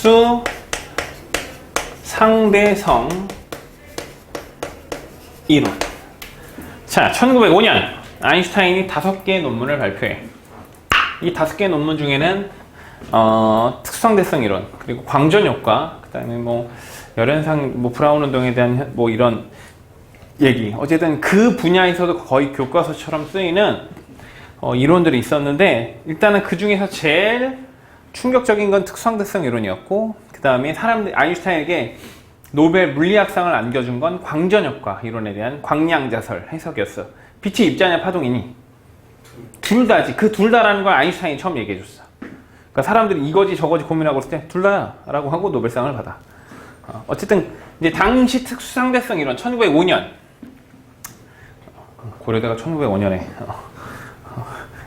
특수 상대성 이론. 자, 1905년 아인슈타인이 5개의 논문을 발표해. 이 5개의 논문 중에는 특수상대성 이론, 그리고 광전 효과, 그 다음에 뭐 열현상, 뭐 브라운 운동에 대한 뭐 이런 얘기, 어쨌든 그 분야에서도 거의 교과서처럼 쓰이는 이론들이 있었는데, 일단은 그 중에서 제일 충격적인 건 특수상대성 이론이었고, 그 다음에 아인슈타인에게 노벨 물리학상을 안겨준 건 광전효과 이론에 대한 광량자설 해석이었어. 빛이 입자냐 파동이니? 둘 다지. 그 둘 다라는 걸 아인슈타인이 처음 얘기해줬어. 그러니까 사람들이 이거지 저거지 고민하고 있을 때 둘 다야 라고 하고 노벨상을 받아. 어쨌든 이제 당시 특수상대성 이론 1905년, 고려대가 1905년에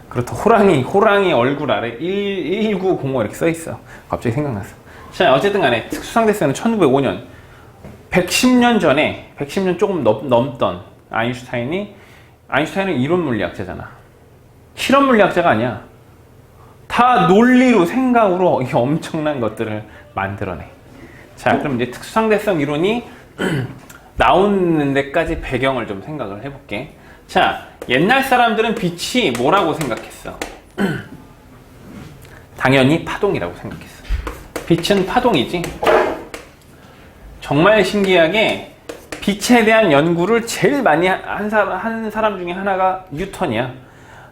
그렇다. 호랑이 얼굴 아래 1905 이렇게 써있어. 갑자기 생각났어. 자, 어쨌든 간에 특수상대성은 1905년 110년 전에, 110년 조금 넘던 아인슈타인은 이론 물리학자잖아. 실험 물리학자가 아니야. 다 논리로, 생각으로 이게 엄청난 것들을 만들어내. 자, 그럼 이제 특수상대성 이론이 나오는 데까지 배경을 좀 생각을 해볼게. 자, 옛날 사람들은 빛이 뭐라고 생각했어? 당연히 파동이라고 생각했어. 빛은 파동이지. 정말 신기하게 빛에 대한 연구를 제일 많이 한 사람 중에 하나가 뉴턴이야.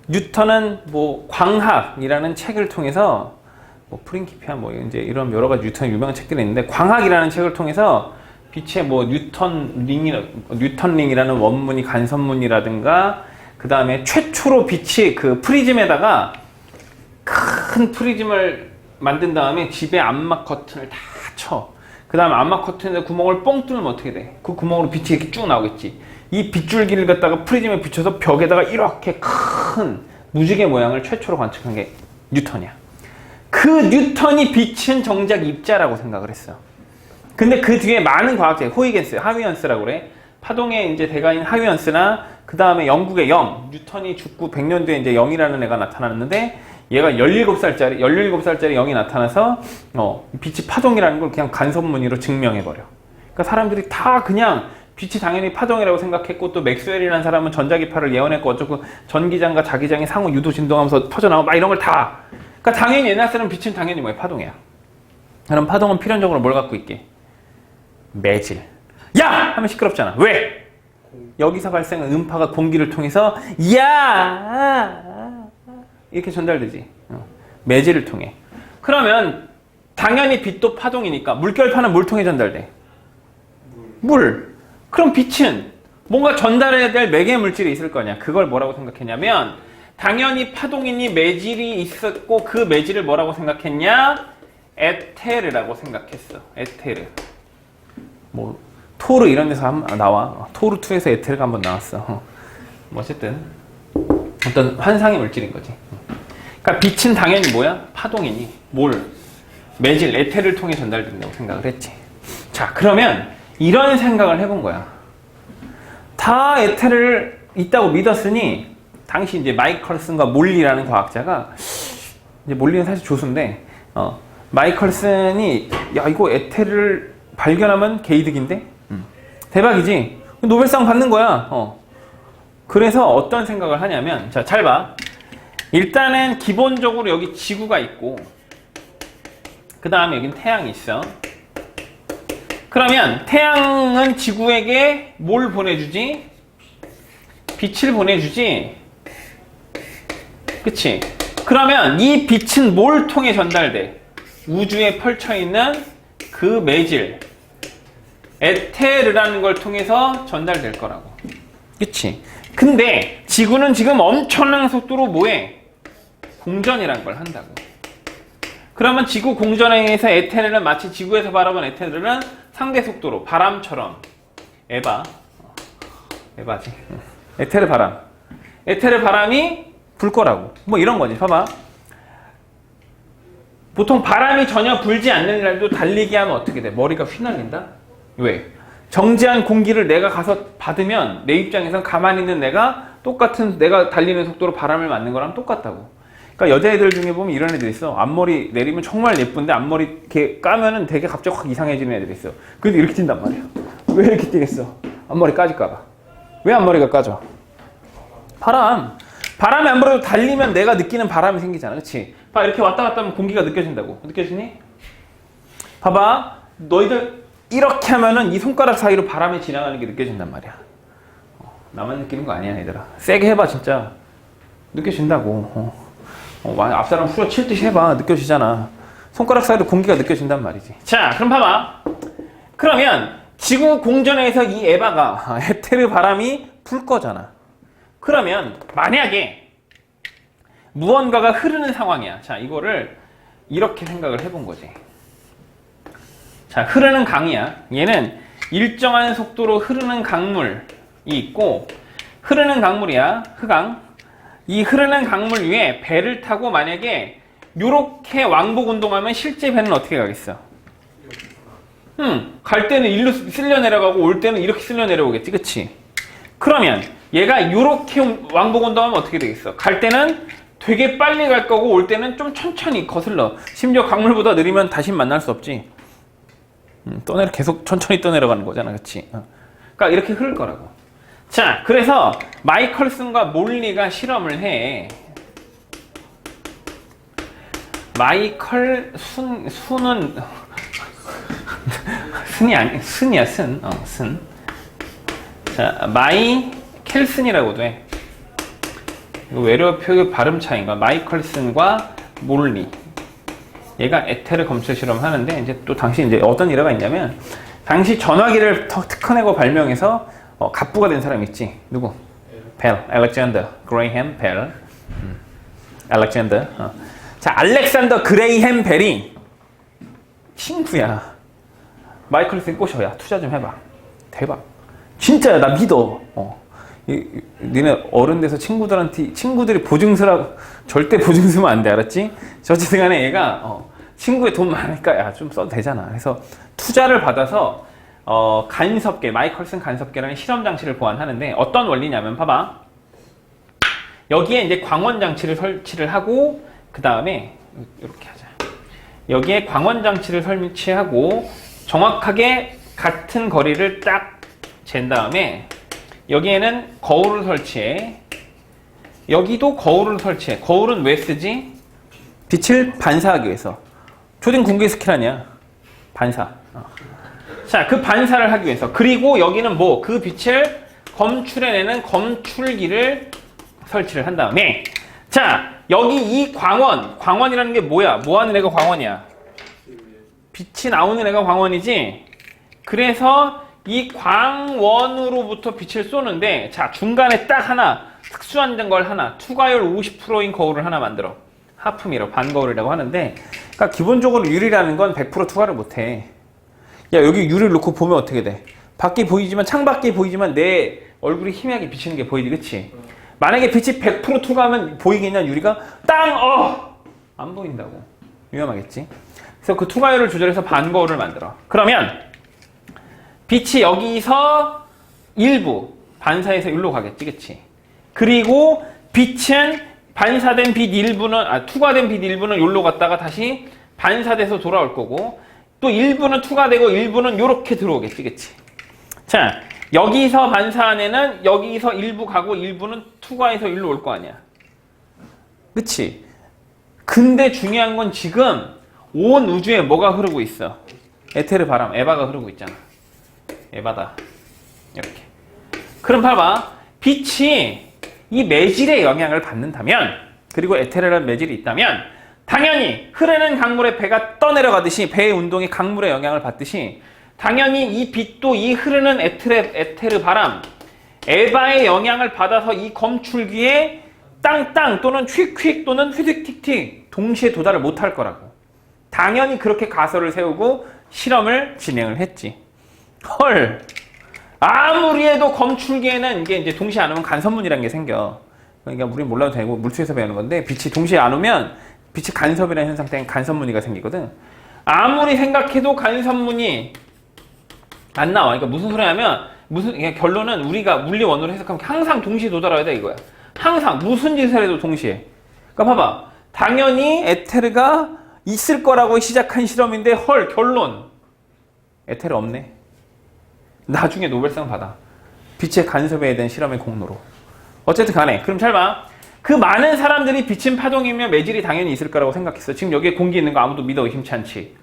뉴턴은 뭐 광학이라는 책을 통해서 뭐 프린키피아 뭐 이제 이런 여러 가지 뉴턴의 유명한 책들이 있는데, 광학이라는 책을 통해서 빛의 뭐 뉴턴링이라는 원문이 간선문이라든가, 그 다음에 최초로 빛이 그 프리즘에다가 큰 프리즘을 만든 다음에 집에 암막 커튼을 다 쳐. 그 다음에 암막 커튼에 구멍을 뻥 뚫으면 어떻게 돼? 그 구멍으로 빛이 이렇게 쭉 나오겠지. 이 빗줄기를 갖다가 프리즘에 비춰서 벽에다가 이렇게 큰 무지개 모양을 최초로 관측한 게 뉴턴이야. 그 뉴턴이 빛은 정작 입자라고 생각을 했어. 근데 그 뒤에 많은 과학자, 호이겐스, 하위언스라고 그래. 파동의 이제 대가인 하위언스나, 그 다음에 영국의 영, 뉴턴이 죽고 100년 뒤에 이제 영이라는 애가 나타났는데, 얘가 17살짜리 영이 나타나서 빛이 파동이라는 걸 그냥 간선무늬로 증명해버려. 그러니까 사람들이 다 그냥 빛이 당연히 파동이라고 생각했고, 또 맥스웰이라는 사람은 전자기파를 예언했고 어쩌고, 전기장과 자기장이 상호 유도 진동하면서 퍼져나오고 막 이런 걸 다. 그러니까 당연히 옛날 사람은 빛은 당연히 뭐야? 파동이야. 그럼 파동은 필연적으로 뭘 갖고 있게? 매질. 야! 하면 시끄럽잖아. 왜? 여기서 발생한 음파가 공기를 통해서 야! 이렇게 전달되지. 매질을 통해. 그러면 당연히 빛도 파동이니까 물결파는 뭘 통해 전달돼? 물. 그럼 빛은 뭔가 전달해야 될 매개 물질이 있을 거냐. 그걸 뭐라고 생각했냐면, 당연히 파동이니 매질이 있었고, 그 매질을 뭐라고 생각했냐? 에테르라고 생각했어. 에테르. 뭐 토르 이런 데서 한번 나와. 토르2에서 에테르가 한번 나왔어. 뭐 어쨌든 어떤 환상의 물질인 거지. 그러니까 빛은 당연히 뭐야? 파동이니 매질, 에테르를 통해 전달된다고 생각을 했지. 자, 그러면 이런 생각을 해본 거야. 다 에테르를 있다고 믿었으니, 당시 이제 마이컬슨과 몰리라는 과학자가, 이제 몰리는 사실 조수인데, 마이컬슨이 야, 이거 에테르를 발견하면 개이득인데? 대박이지? 노벨상 받는 거야. 그래서 어떤 생각을 하냐면, 자, 잘 봐. 일단은 기본적으로 여기 지구가 있고, 그 다음에 여긴 태양이 있어. 그러면 태양은 지구에게 뭘 보내주지? 빛을 보내주지. 그치? 그러면 이 빛은 뭘 통해 전달돼? 우주에 펼쳐있는 그 매질, 에테르라는 걸 통해서 전달될 거라고. 그치? 근데 지구는 지금 엄청난 속도로 뭐해? 공전이라는 걸 한다고. 그러면 지구 공전에 의해서 에테르는 마치 지구에서 바라본 에테르는 상대 속도로 바람처럼, 에바지. 에테르 바람이 불 거라고. 뭐 이런 거지. 봐봐. 보통 바람이 전혀 불지 않는 날도 달리기 하면 어떻게 돼? 머리가 휘날린다? 왜? 정지한 공기를 내가 가서 받으면 내 입장에선 가만히 있는 내가 내가 달리는 속도로 바람을 맞는 거랑 똑같다고. 그러니까 여자애들 중에 보면 이런 애들 있어. 앞머리 내리면 정말 예쁜데 앞머리 이렇게 까면은 되게 갑자기 확 이상해지는 애들 있어. 근데 이렇게 뛴단 말이야. 왜 이렇게 뛰겠어? 앞머리 까질까봐. 왜 앞머리가 까져? 바람이 안 불어도 달리면 내가 느끼는 바람이 생기잖아. 그치? 봐, 이렇게 왔다 갔다 하면 공기가 느껴진다고. 느껴지니? 봐봐. 너희들 이렇게 하면은 이 손가락 사이로 바람이 지나가는 게 느껴진단 말이야. 나만 느끼는 거 아니야, 얘들아. 세게 해봐, 진짜. 느껴진다고. 앞사람 후려칠 듯이 해봐. 느껴지잖아. 손가락 사이로 공기가 느껴진단 말이지. 자, 그럼 봐봐. 그러면 지구 공전에서 이 에바가 에테르 바람이 불 거잖아. 그러면 만약에 무언가가 흐르는 상황이야. 자, 이거를 이렇게 생각을 해본 거지. 자, 흐르는 강이야. 얘는 일정한 속도로 흐르는 강물이 있고, 흐르는 강물이야. 흑강. 이 흐르는 강물 위에 배를 타고 만약에 요렇게 왕복 운동하면 실제 배는 어떻게 가겠어? 갈 때는 일로 쓸려 내려가고 올 때는 이렇게 쓸려 내려오겠지, 그치? 그러면 얘가 요렇게 왕복 운동하면 어떻게 되겠어? 갈 때는 되게 빨리 갈 거고 올 때는 좀 천천히 거슬러. 심지어 강물보다 느리면 다시 만날 수 없지. 계속 천천히 떠내려가는 거잖아, 그치? 그러니까 이렇게 흐를 거라고. 자, 그래서 마이컬슨과 몰리가 실험을 해. 순은 순이야, 순. 자, 마이켈슨이라고도 해. 이거 외래어 표기 발음 차이인가? 마이컬슨과 몰리. 얘가 에테르 검출 실험 하는데, 이제 또 당시 이제 어떤 일화가 있냐면, 당시 전화기를 특허내고 발명해서 갑부가 된 사람 있지. 누구? 벨, 알렉산더 그레이햄 벨. 알렉산더. 자, 알렉산더 그레이햄 벨이 친구야. 마이클슨 꼬셔야 투자 좀 해봐. 대박. 진짜야, 나 믿어. 니네 어른 돼서 친구들이 보증서라고 절대 보증 쓰면 안 돼, 알았지? 어쨌든 간에 얘가 친구에 돈 많으니까 야, 좀 써도 되잖아. 그래서 투자를 받아서 간섭계, 마이컬슨 간섭계라는 실험 장치를 보완하는데 어떤 원리냐면 봐봐. 여기에 이제 광원 장치를 설치를 하고 그 다음에 이렇게 하자. 여기에 광원 장치를 설치하고 정확하게 같은 거리를 딱 잰 다음에 여기에는 거울을 설치해. 여기도 거울을 설치해. 거울은 왜 쓰지? 빛을 반사하기 위해서. 초딩 군기 스킬 아니야. 반사. 자, 그 반사를 하기 위해서. 그리고 여기는 뭐? 그 빛을 검출해내는 검출기를 설치를 한 다음에 자, 여기 이 광원이라는 게 뭐야? 뭐 하는 애가 광원이야? 빛이 나오는 애가 광원이지? 그래서 이 광원으로부터 빛을 쏘는데 자, 중간에 딱 하나 특수한 걸 하나 투과율 50%인 거울을 하나 만들어. 하프미러, 반거울이라고 하는데 그러니까 기본적으로 유리라는 건 100% 투과를 못해. 야, 여기 유리를 놓고 보면 어떻게 돼? 밖이 보이지만, 창밖이 보이지만 내 얼굴이 희미하게 비치는 게 보이지, 그치? 만약에 빛이 100% 투과하면 보이겠냐, 유리가? 안 보인다고. 위험하겠지? 그래서 그 투과율을 조절해서 반거울을 만들어. 그러면 빛이 여기서 일부, 반사해서 일로 가겠지, 그치? 그리고 빛은 반사된 빛 일부는, 투과된 빛 일부는 여기로 갔다가 다시 반사돼서 돌아올 거고, 또 일부는 투과되고 일부는 요렇게 들어오겠지, 그치? 자, 여기서 반사한 애는 여기서 일부 가고 일부는 투과해서 일로 올 거 아니야. 그치? 근데 중요한 건 지금 온 우주에 뭐가 흐르고 있어? 에테르 바람, 에바가 흐르고 있잖아. 에바다. 이렇게. 그럼 봐봐. 빛이 이 매질의 영향을 받는다면, 그리고 에테르라는 매질이 있다면, 당연히 흐르는 강물에 배가 떠내려가듯이 배의 운동이 강물의 영향을 받듯이 당연히 이 빛도 이 흐르는 에테르 바람, 에바의 영향을 받아서 이 검출기에 땅땅 또는 휙휙 또는 휘득틱틱 동시에 도달을 못할 거라고. 당연히 그렇게 가설을 세우고 실험을 진행을 했지. 헐, 아무리 해도 검출기에는 이게 이제 동시에 안 오면 간섭문이라는 게 생겨. 그러니까 우리는 몰라도 되고 물수에서 배우는 건데 빛이 동시에 안 오면 빛이 간섭이라는 현상 때문에 간섭무늬가 생기거든. 아무리 생각해도 간섭무늬 안 나와. 그러니까 무슨 소리냐면 그냥 결론은 우리가 물리 원으로 해석하면 항상 동시에 도달해야 돼 이거야. 항상 무슨 짓을 해도 동시에. 그러니까 봐봐. 당연히 에테르가 있을 거라고 시작한 실험인데 헐 결론 에테르 없네. 나중에 노벨상 받아. 빛의 간섭에 대한 실험의 공로로. 어쨌든 간에 그럼 잘 봐. 그 많은 사람들이 비친 파동이면 매질이 당연히 있을 거라고 생각했어. 지금 여기에 공기 있는 거 아무도 믿어 의심치 않지.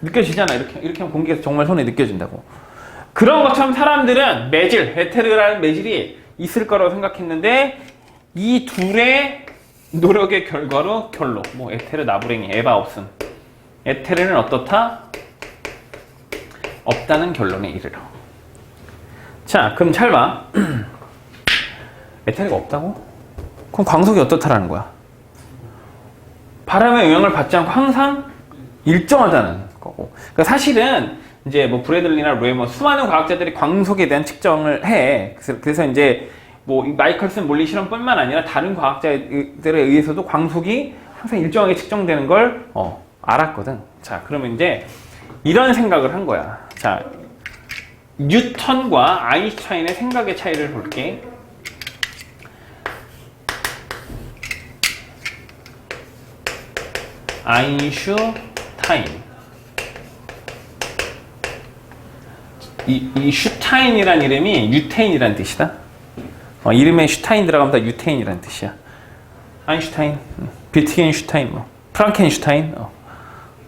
느껴지잖아. 이렇게 하면 공기가 정말 손에 느껴진다고. 그런 것처럼 사람들은 매질, 에테르라는 매질이 있을 거라고 생각했는데 이 둘의 노력의 결과로 결론. 뭐 에테르 나부랭이 에바 없음. 에테르는 어떻다? 없다는 결론에 이르러. 자, 그럼 잘 봐. 에테르가 없다고? 그럼 광속이 어떻다라는 거야? 바람의 영향을 받지 않고 항상 일정하다는 거고. 그러니까 사실은 이제 뭐 브래들리나 로에머 수많은 과학자들이 광속에 대한 측정을 해. 그래서 이제 뭐 마이컬슨 몰리 실험뿐만 아니라 다른 과학자들에 의해서도 광속이 항상 일정하게 측정되는 걸 알았거든. 자, 그러면 이제 이런 생각을 한 거야. 자, 뉴턴과 아인슈타인의 생각의 차이를 볼게. 아인슈타인. 이 슈타인이란 이름이 유태인이란 뜻이다. 이름에 슈타인 들어가면 다 유태인이란 뜻이야. 아인슈타인, 비트겐슈타인, 뭐 프랑켄슈타인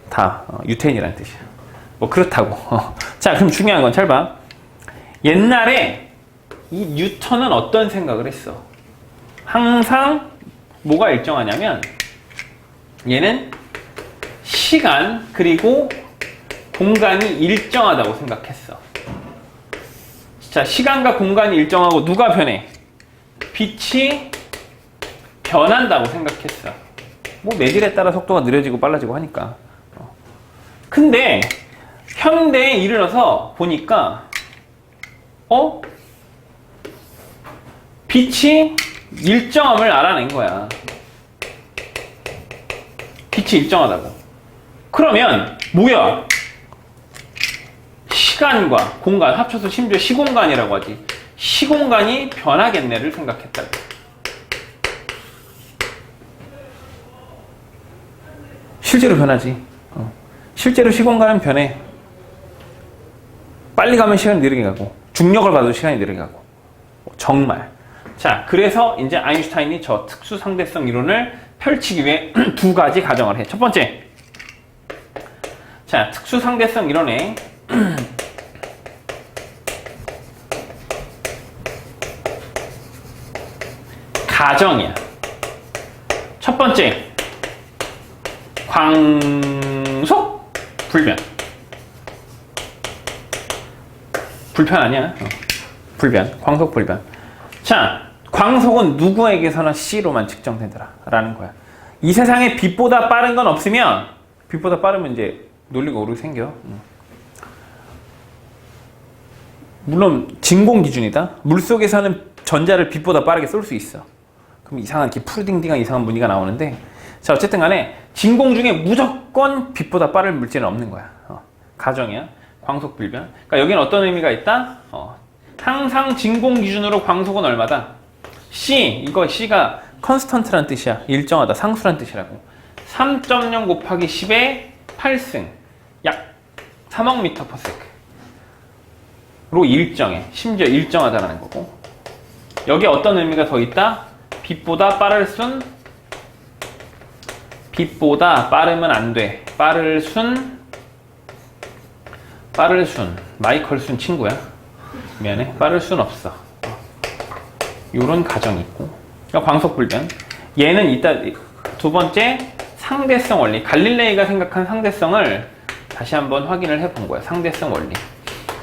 다 유태인이란 뜻이야. 뭐 그렇다고. 자, 그럼 중요한 건 잘 봐. 옛날에 이 뉴턴은 어떤 생각을 했어? 항상 뭐가 일정하냐면 얘는 시간 그리고 공간이 일정하다고 생각했어. 자, 시간과 공간이 일정하고 누가 변해? 빛이 변한다고 생각했어. 뭐 매질에 따라 속도가 느려지고 빨라지고 하니까. 근데 현대에 이르러서 보니까 빛이 일정함을 알아낸 거야. 빛이 일정하다고. 그러면 뭐야? 시간과 공간 합쳐서 심지어 시공간이라고 하지. 시공간이 변하겠네를 생각했다고. 실제로 변하지. 실제로 시공간은 변해. 빨리 가면 시간이 느리게 가고 중력을 받아도 시간이 느리게 가고. 정말. 자, 그래서 이제 아인슈타인이 저 특수 상대성 이론을 펼치기 위해 두 가지 가정을 해. 첫 번째. 자, 특수 상대성 이론의 가정이야. 첫 번째. 광속 불변. 불편 아니야? 불변. 광속 불변. 자, 광속은 누구에게서나 C로만 측정되더라 라는 거야. 이 세상에 빛보다 빠른 건 없으면, 빛보다 빠르면 이제 논리가 오르게 생겨. 물론 진공 기준이다. 물속에서는 전자를 빛보다 빠르게 쏠 수 있어. 그럼 이상한 푸딩딩한 이상한 무늬가 나오는데, 자, 어쨌든 간에 진공 중에 무조건 빛보다 빠른 물질은 없는 거야. 가정이야. 광속 불변. 그러니까 여기는 어떤 의미가 있다? 항상 진공 기준으로 광속은 얼마다? C. 이거 C가 컨스턴트란 뜻이야. 일정하다. 상수란 뜻이라고. 3.0 곱하기 10의 8승. 약 3억 미터 퍼 세크로 일정해. 심지어 일정하다라는 거고. 여기에 어떤 의미가 더 있다? 빛보다 빠를 순. 빛보다 빠르면 안 돼. 빠를 순. 마이컬 순 친구야. 미안해. 빠를 순 없어. 요런 가정이 있고. 그러니까 광속 불변. 얘는 이따 두 번째 상대성 원리. 갈릴레이가 생각한 상대성을 다시 한번 확인을 해본 거야. 상대성 원리.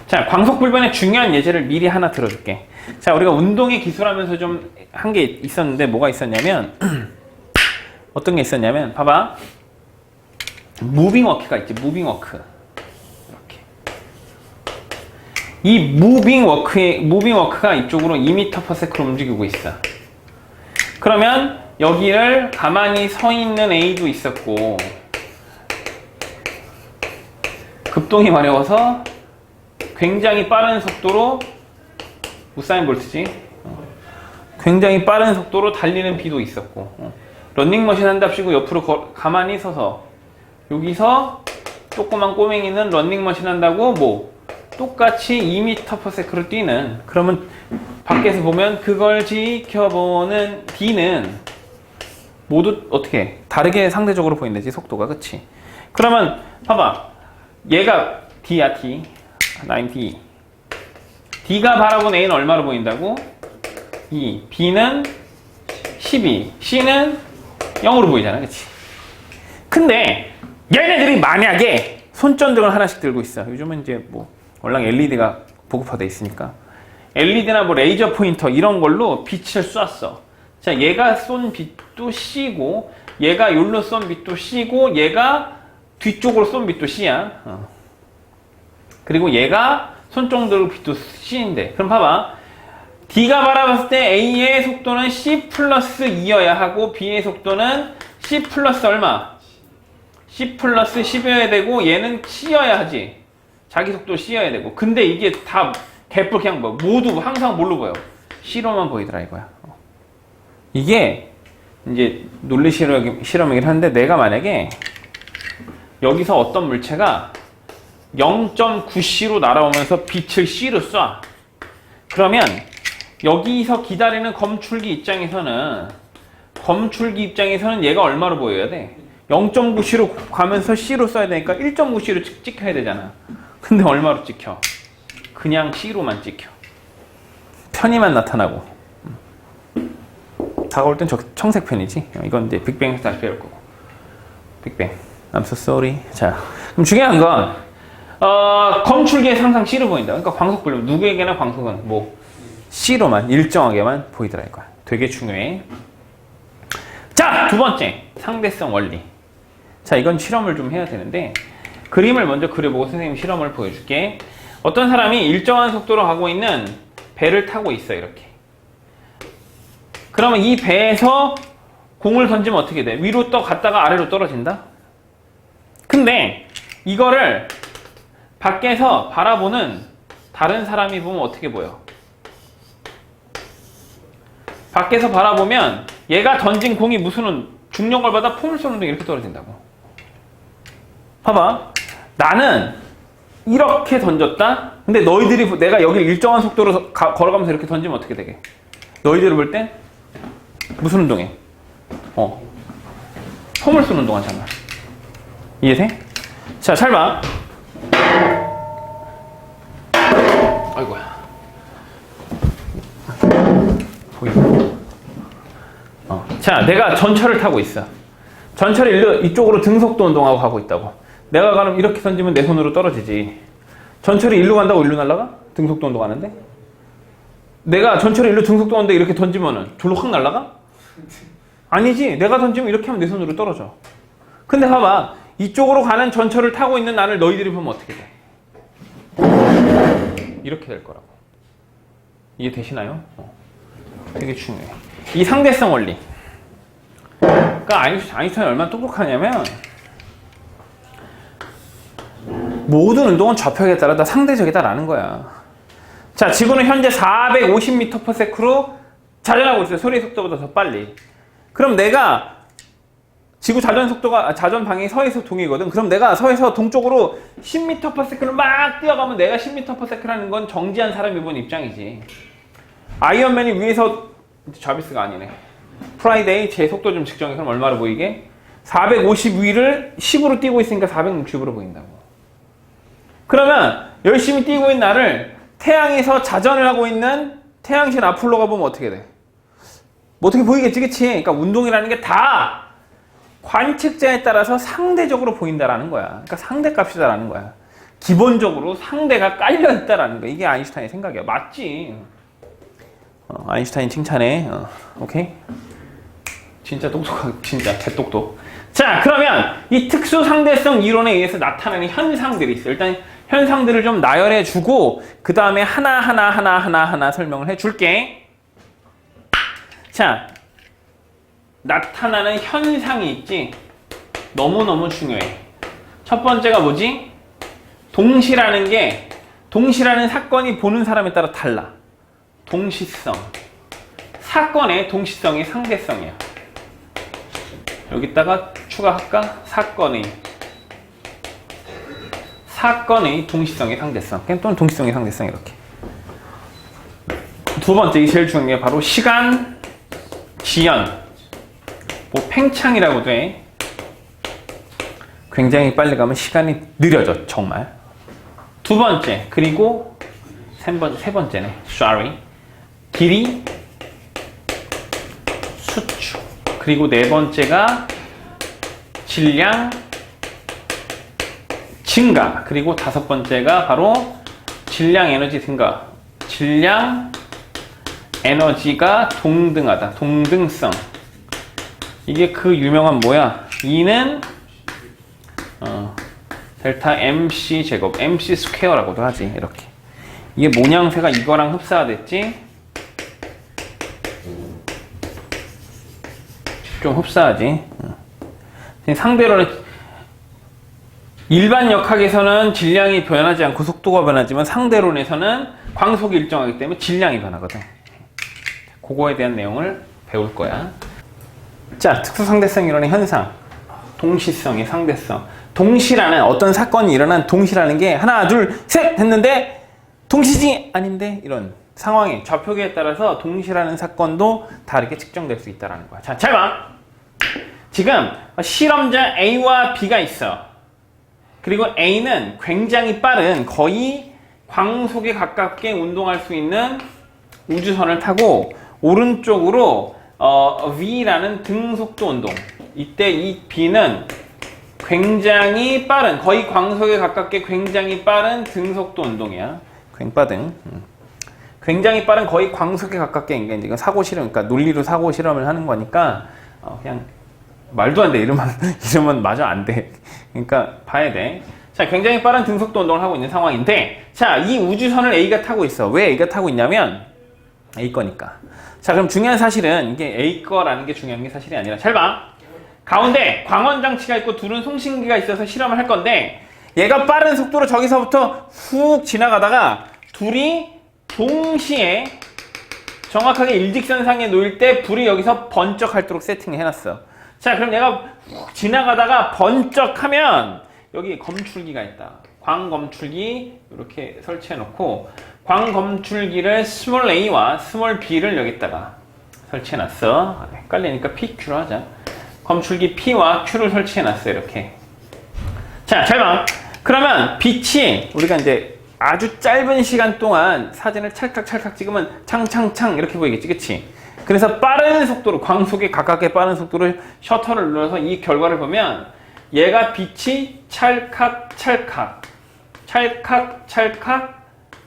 자, 광속 불변의 중요한 예제를 미리 하나 들어줄게. 자, 우리가 운동의 기술하면서 좀 한 게 있었는데 뭐가 있었냐면 어떤 게 있었냐면 봐봐. 무빙 워크가 있지. 무빙 워크. 이렇게. 이 무빙 워크가 이쪽으로 2m/s로 움직이고 있어. 그러면 여기를 가만히 서 있는 A도 있었고 급동이 마려워서 굉장히 빠른 속도로 우사인 볼트지. 굉장히 빠른 속도로 달리는 B도 있었고 런닝머신 한답시고 옆으로 가만히 서서 여기서 조그만 꼬맹이는 런닝머신 한다고 뭐 똑같이 2m/s로 뛰는, 그러면 밖에서 보면 그걸 지켜보는 D는 모두 어떻게 다르게 상대적으로 보인다지, 속도가. 그치? 그러면 봐봐, 얘가 D야. D 라인 D. D가 바라본 A는 얼마로 보인다고? 2. B는 12. C는 0으로 보이잖아. 그치? 근데 얘네들이 만약에 손전등을 하나씩 들고 있어. 요즘은 이제 뭐 월lang LED가 보급화돼 있으니까 LED나 뭐 레이저 포인터 이런 걸로 빛을 쐈어. 자, 얘가 쏜 빛도 C고, 얘가 여기로 쏜 빛도 C고, 얘가 뒤쪽으로 쏜 빛도 C야. 그리고 얘가 손정 들고 빛도 C인데, 그럼 봐봐. D가 바라봤을 때 A의 속도는 C 플러스 2여야 하고, B의 속도는 C 플러스 얼마? C 플러스 10여야 되고, 얘는 C여야 하지. 자기 속도 C여야 되고. 근데 이게 다 개뿔 그냥 뭐 모두 항상 뭘로 보여? C로만 보이더라 이거야. 이게 이제 논리 실험이긴 한데, 내가 만약에 여기서 어떤 물체가 0.9C로 날아오면서 빛을 C로 쏴. 그러면 여기서 기다리는 검출기 입장에서는 얘가 얼마로 보여야 돼? 0.9C로 가면서 C로 쏴야 되니까 1.9C로 찍혀야 되잖아. 근데 얼마로 찍혀? 그냥 C로만 찍혀. 편의만 나타나고. 다가올 땐 청색편이지. 이건 이제 빅뱅에서 다시 배울 거고. 빅뱅. I'm so sorry. 자, 그럼 중요한 건 검출기에 항상 C로 보인다. 그러니까 광속 불면 누구에게나 광속은 뭐 C로만 일정하게만 보이더라 이거야. 되게 중요해. 자, 두 번째 상대성 원리. 자, 이건 실험을 좀 해야 되는데, 그림을 먼저 그려보고 선생님 실험을 보여줄게. 어떤 사람이 일정한 속도로 가고 있는 배를 타고 있어. 이렇게. 그러면 이 배에서 공을 던지면 어떻게 돼? 위로 갔다가 아래로 떨어진다? 근데 이거를 밖에서 바라보는 다른 사람이 보면 어떻게 보여? 밖에서 바라보면 얘가 던진 공이 무슨 중력을 받아 포물선운동 이렇게 떨어진다고. 봐봐. 나는 이렇게 던졌다? 근데 너희들이, 내가 여기 일정한 속도로 걸어가면서 이렇게 던지면 어떻게 되게? 너희들이 볼 땐 무슨 운동해? 포물선 운동하잖아. 이해돼? 자, 잘 봐. 아이고야. 보이고. 자, 내가 전철을 타고 있어. 전철이 이쪽으로 등속도 운동하고 가고 있다고. 내가 그럼 이렇게 던지면 내 손으로 떨어지지. 전철이 일로 간다고 일로 날아가? 등속도 운동하는데? 내가 전철이 일로 등속도 하는데 이렇게 던지면은 졸로 확 날아가? 아니지. 내가 던지면 이렇게 하면 내 손으로 떨어져. 근데 봐봐. 이쪽으로 가는 전철을 타고 있는 나를 너희들이 보면 어떻게 돼? 이렇게 될 거라고. 이해되시나요? 되게 중요해. 이 상대성 원리. 그러니까 아인슈타인이 얼마나 똑똑하냐면, 모든 운동은 좌표에 따라 다 상대적이다라는 거야. 자, 지구는 현재 450m/s로 자전하고 있어요. 소리의 속도보다 더 빨리. 그럼 내가 지구 자전 방향이 서에서 동이거든. 그럼 내가 서에서 동쪽으로 10m/s를 막 뛰어가면 내가 10m/s라는 건 정지한 사람이 본 입장이지. 아이언맨이 위에서, 자비스가 아니네. 프라이데이 제 속도 좀 측정해. 그럼 얼마로 보이게? 450위를 10으로 뛰고 있으니까 460으로 보인다고. 그러면 열심히 뛰고 있는 나를 태양에서 자전을 하고 있는 태양신 아폴로가 보면 어떻게 돼? 뭐 어떻게 보이겠지, 그치? 그러니까 운동이라는 게 다 관측자에 따라서 상대적으로 보인다라는 거야. 그러니까 상대값이다라는 거야. 기본적으로 상대가 깔려있다라는 거야. 이게 아인슈타인의 생각이야. 맞지? 아인슈타인 칭찬해. 오케이? 진짜 똑똑하고, 진짜 개똑똑. 자, 그러면 이 특수 상대성 이론에 의해서 나타나는 현상들이 있어. 일단 현상들을 좀 나열해 주고 그 다음에 하나 설명을 해 줄게. 자, 나타나는 현상이 있지. 너무너무 중요해. 첫 번째가 뭐지? 동시라는 사건이 보는 사람에 따라 달라. 동시성. 사건의 동시성이 상대성이야. 여기다가 추가할까? 사건의 동시성의 상대성 또는 동시성의 상대성 이렇게. 두 번째, 이 제일 중요한 게 바로 시간, 지연, 뭐 팽창이라고도 해. 굉장히 빨리 가면 시간이 느려져 정말. 두 번째, 그리고 세 번째네. sorry. 길이, 수축. 그리고 네 번째가 질량, 증가. 그리고 다섯 번째가 바로 질량 에너지 증가. 질량 에너지가 동등하다. 동등성. 이게 그 유명한 뭐야? E는 델타 MC 제곱, MC 스퀘어라고도 하지. 이렇게. 이게 모양새가 이거랑 흡사가 됐지? 좀 흡사하지? 상대로는 일반 역학에서는 질량이 변하지 않고 속도가 변하지만 상대론에서는 광속이 일정하기 때문에 질량이 변하거든. 그거에 대한 내용을 배울 거야. 자, 특수상대성 이론의 현상. 동시성의 상대성. 동시라는 어떤 사건이 일어난 동시라는 게 하나, 둘, 셋 했는데 동시지 아닌데 이런 상황에 좌표계에 따라서 동시라는 사건도 다르게 측정될 수 있다는 거야. 자, 잘 봐. 지금 실험자 A와 B가 있어. 그리고 A는 굉장히 빠른 거의 광속에 가깝게 운동할 수 있는 우주선을 타고 오른쪽으로 V라는 등속도 운동. 이때 이 B는 굉장히 빠른 거의 광속에 가깝게 굉장히 빠른 등속도 운동이야. 굉장히 빠른 거의 광속에 가깝게 이건 사고 실험, 그러니까 논리로 사고 실험을 하는 거니까 그냥 말도 안 돼. 이러면 마저 안 돼. 그러니까 봐야 돼. 자, 굉장히 빠른 등속도 운동을 하고 있는 상황인데, 자, 이 우주선을 A가 타고 있어. 왜 A가 타고 있냐면 A 거니까. 자, 그럼 중요한 사실은 이게 A 거라는 게 중요한 게 사실이 아니라, 잘 봐. 가운데 광원 장치가 있고 둘은 송신기가 있어서 실험을 할 건데, 얘가 빠른 속도로 저기서부터 훅 지나가다가 둘이 동시에 정확하게 일직선상에 놓일 때 불이 여기서 번쩍할도록 세팅을 해놨어. 자, 그럼 얘가 훅 지나가다가 번쩍하면 여기 검출기가 있다. 광검출기 이렇게 설치해놓고 광검출기를 스몰 a와 스몰 b를 여기다가 설치해놨어. 헷갈리니까 PQ로 하자. 검출기 P와 Q를 설치해놨어. 이렇게. 자, 잘 봐. 그러면 빛이 우리가 이제 아주 짧은 시간 동안 사진을 찰칵찰칵 찍으면 창창창 이렇게 보이겠지, 그치? 그래서 빠른 속도로, 광속에 가깝게 빠른 속도로 셔터를 눌러서 이 결과를 보면 얘가 빛이 찰칵찰칵, 찰칵찰칵,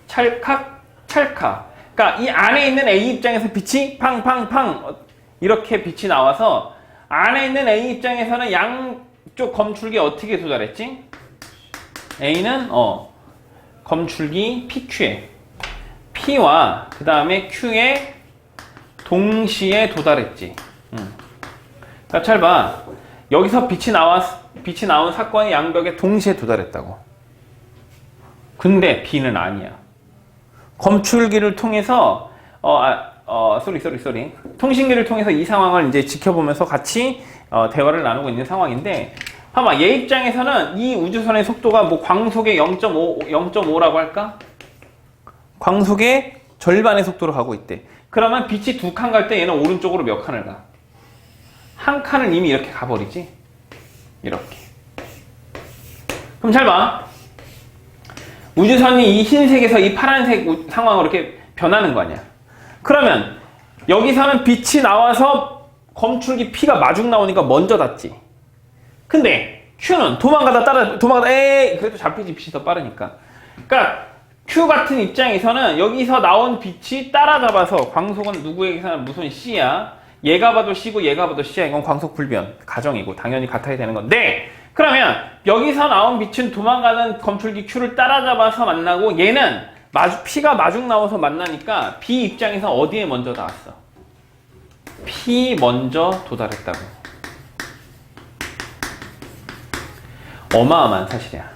찰칵찰칵. 그러니까 이 안에 있는 A 입장에서 빛이 팡팡팡 이렇게 빛이 나와서 안에 있는 A 입장에서는 양쪽 검출기에 어떻게 도달했지? A는 검출기 PQ에 P와 그 다음에 Q에 동시에 도달했지. 그러니까 잘 봐. 여기서 빛이 나온 사건이 양벽에 동시에 도달했다고. 근데 B는 아니야. 검출기를 통해서 통신기를 통해서 이 상황을 이제 지켜보면서 같이 대화를 나누고 있는 상황인데, 봐봐. 얘 입장에서는 이 우주선의 속도가 뭐 광속의 0.5라고 할까? 광속의 절반의 속도로 가고 있대. 그러면 빛이 두 칸 갈 때 얘는 오른쪽으로 몇 칸을 가? 한 칸을 이미 이렇게 가버리지? 이렇게. 그럼 잘 봐. 우주선이 이 흰색에서 이 파란색 상황으로 이렇게 변하는 거 아니야? 그러면 여기서는 빛이 나와서 검출기 P가 마중 나오니까 먼저 닿지. 근데 Q는 에이, 그래도 잡히지. 빛이 더 빠르니까. 그러니까 Q 같은 입장에서는 여기서 나온 빛이 따라잡아서, 광속은 누구에게서나 무슨 C야. 얘가 봐도 C고 얘가 봐도 C야. 이건 광속 불변 가정이고 당연히 같아야 되는 건데, 그러면 여기서 나온 빛은 도망가는 검출기 Q를 따라잡아서 만나고, 얘는 P가 마중 나와서 만나니까 B 입장에서 어디에 먼저 닿았어? P 먼저 도달했다고. 어마어마한 사실이야.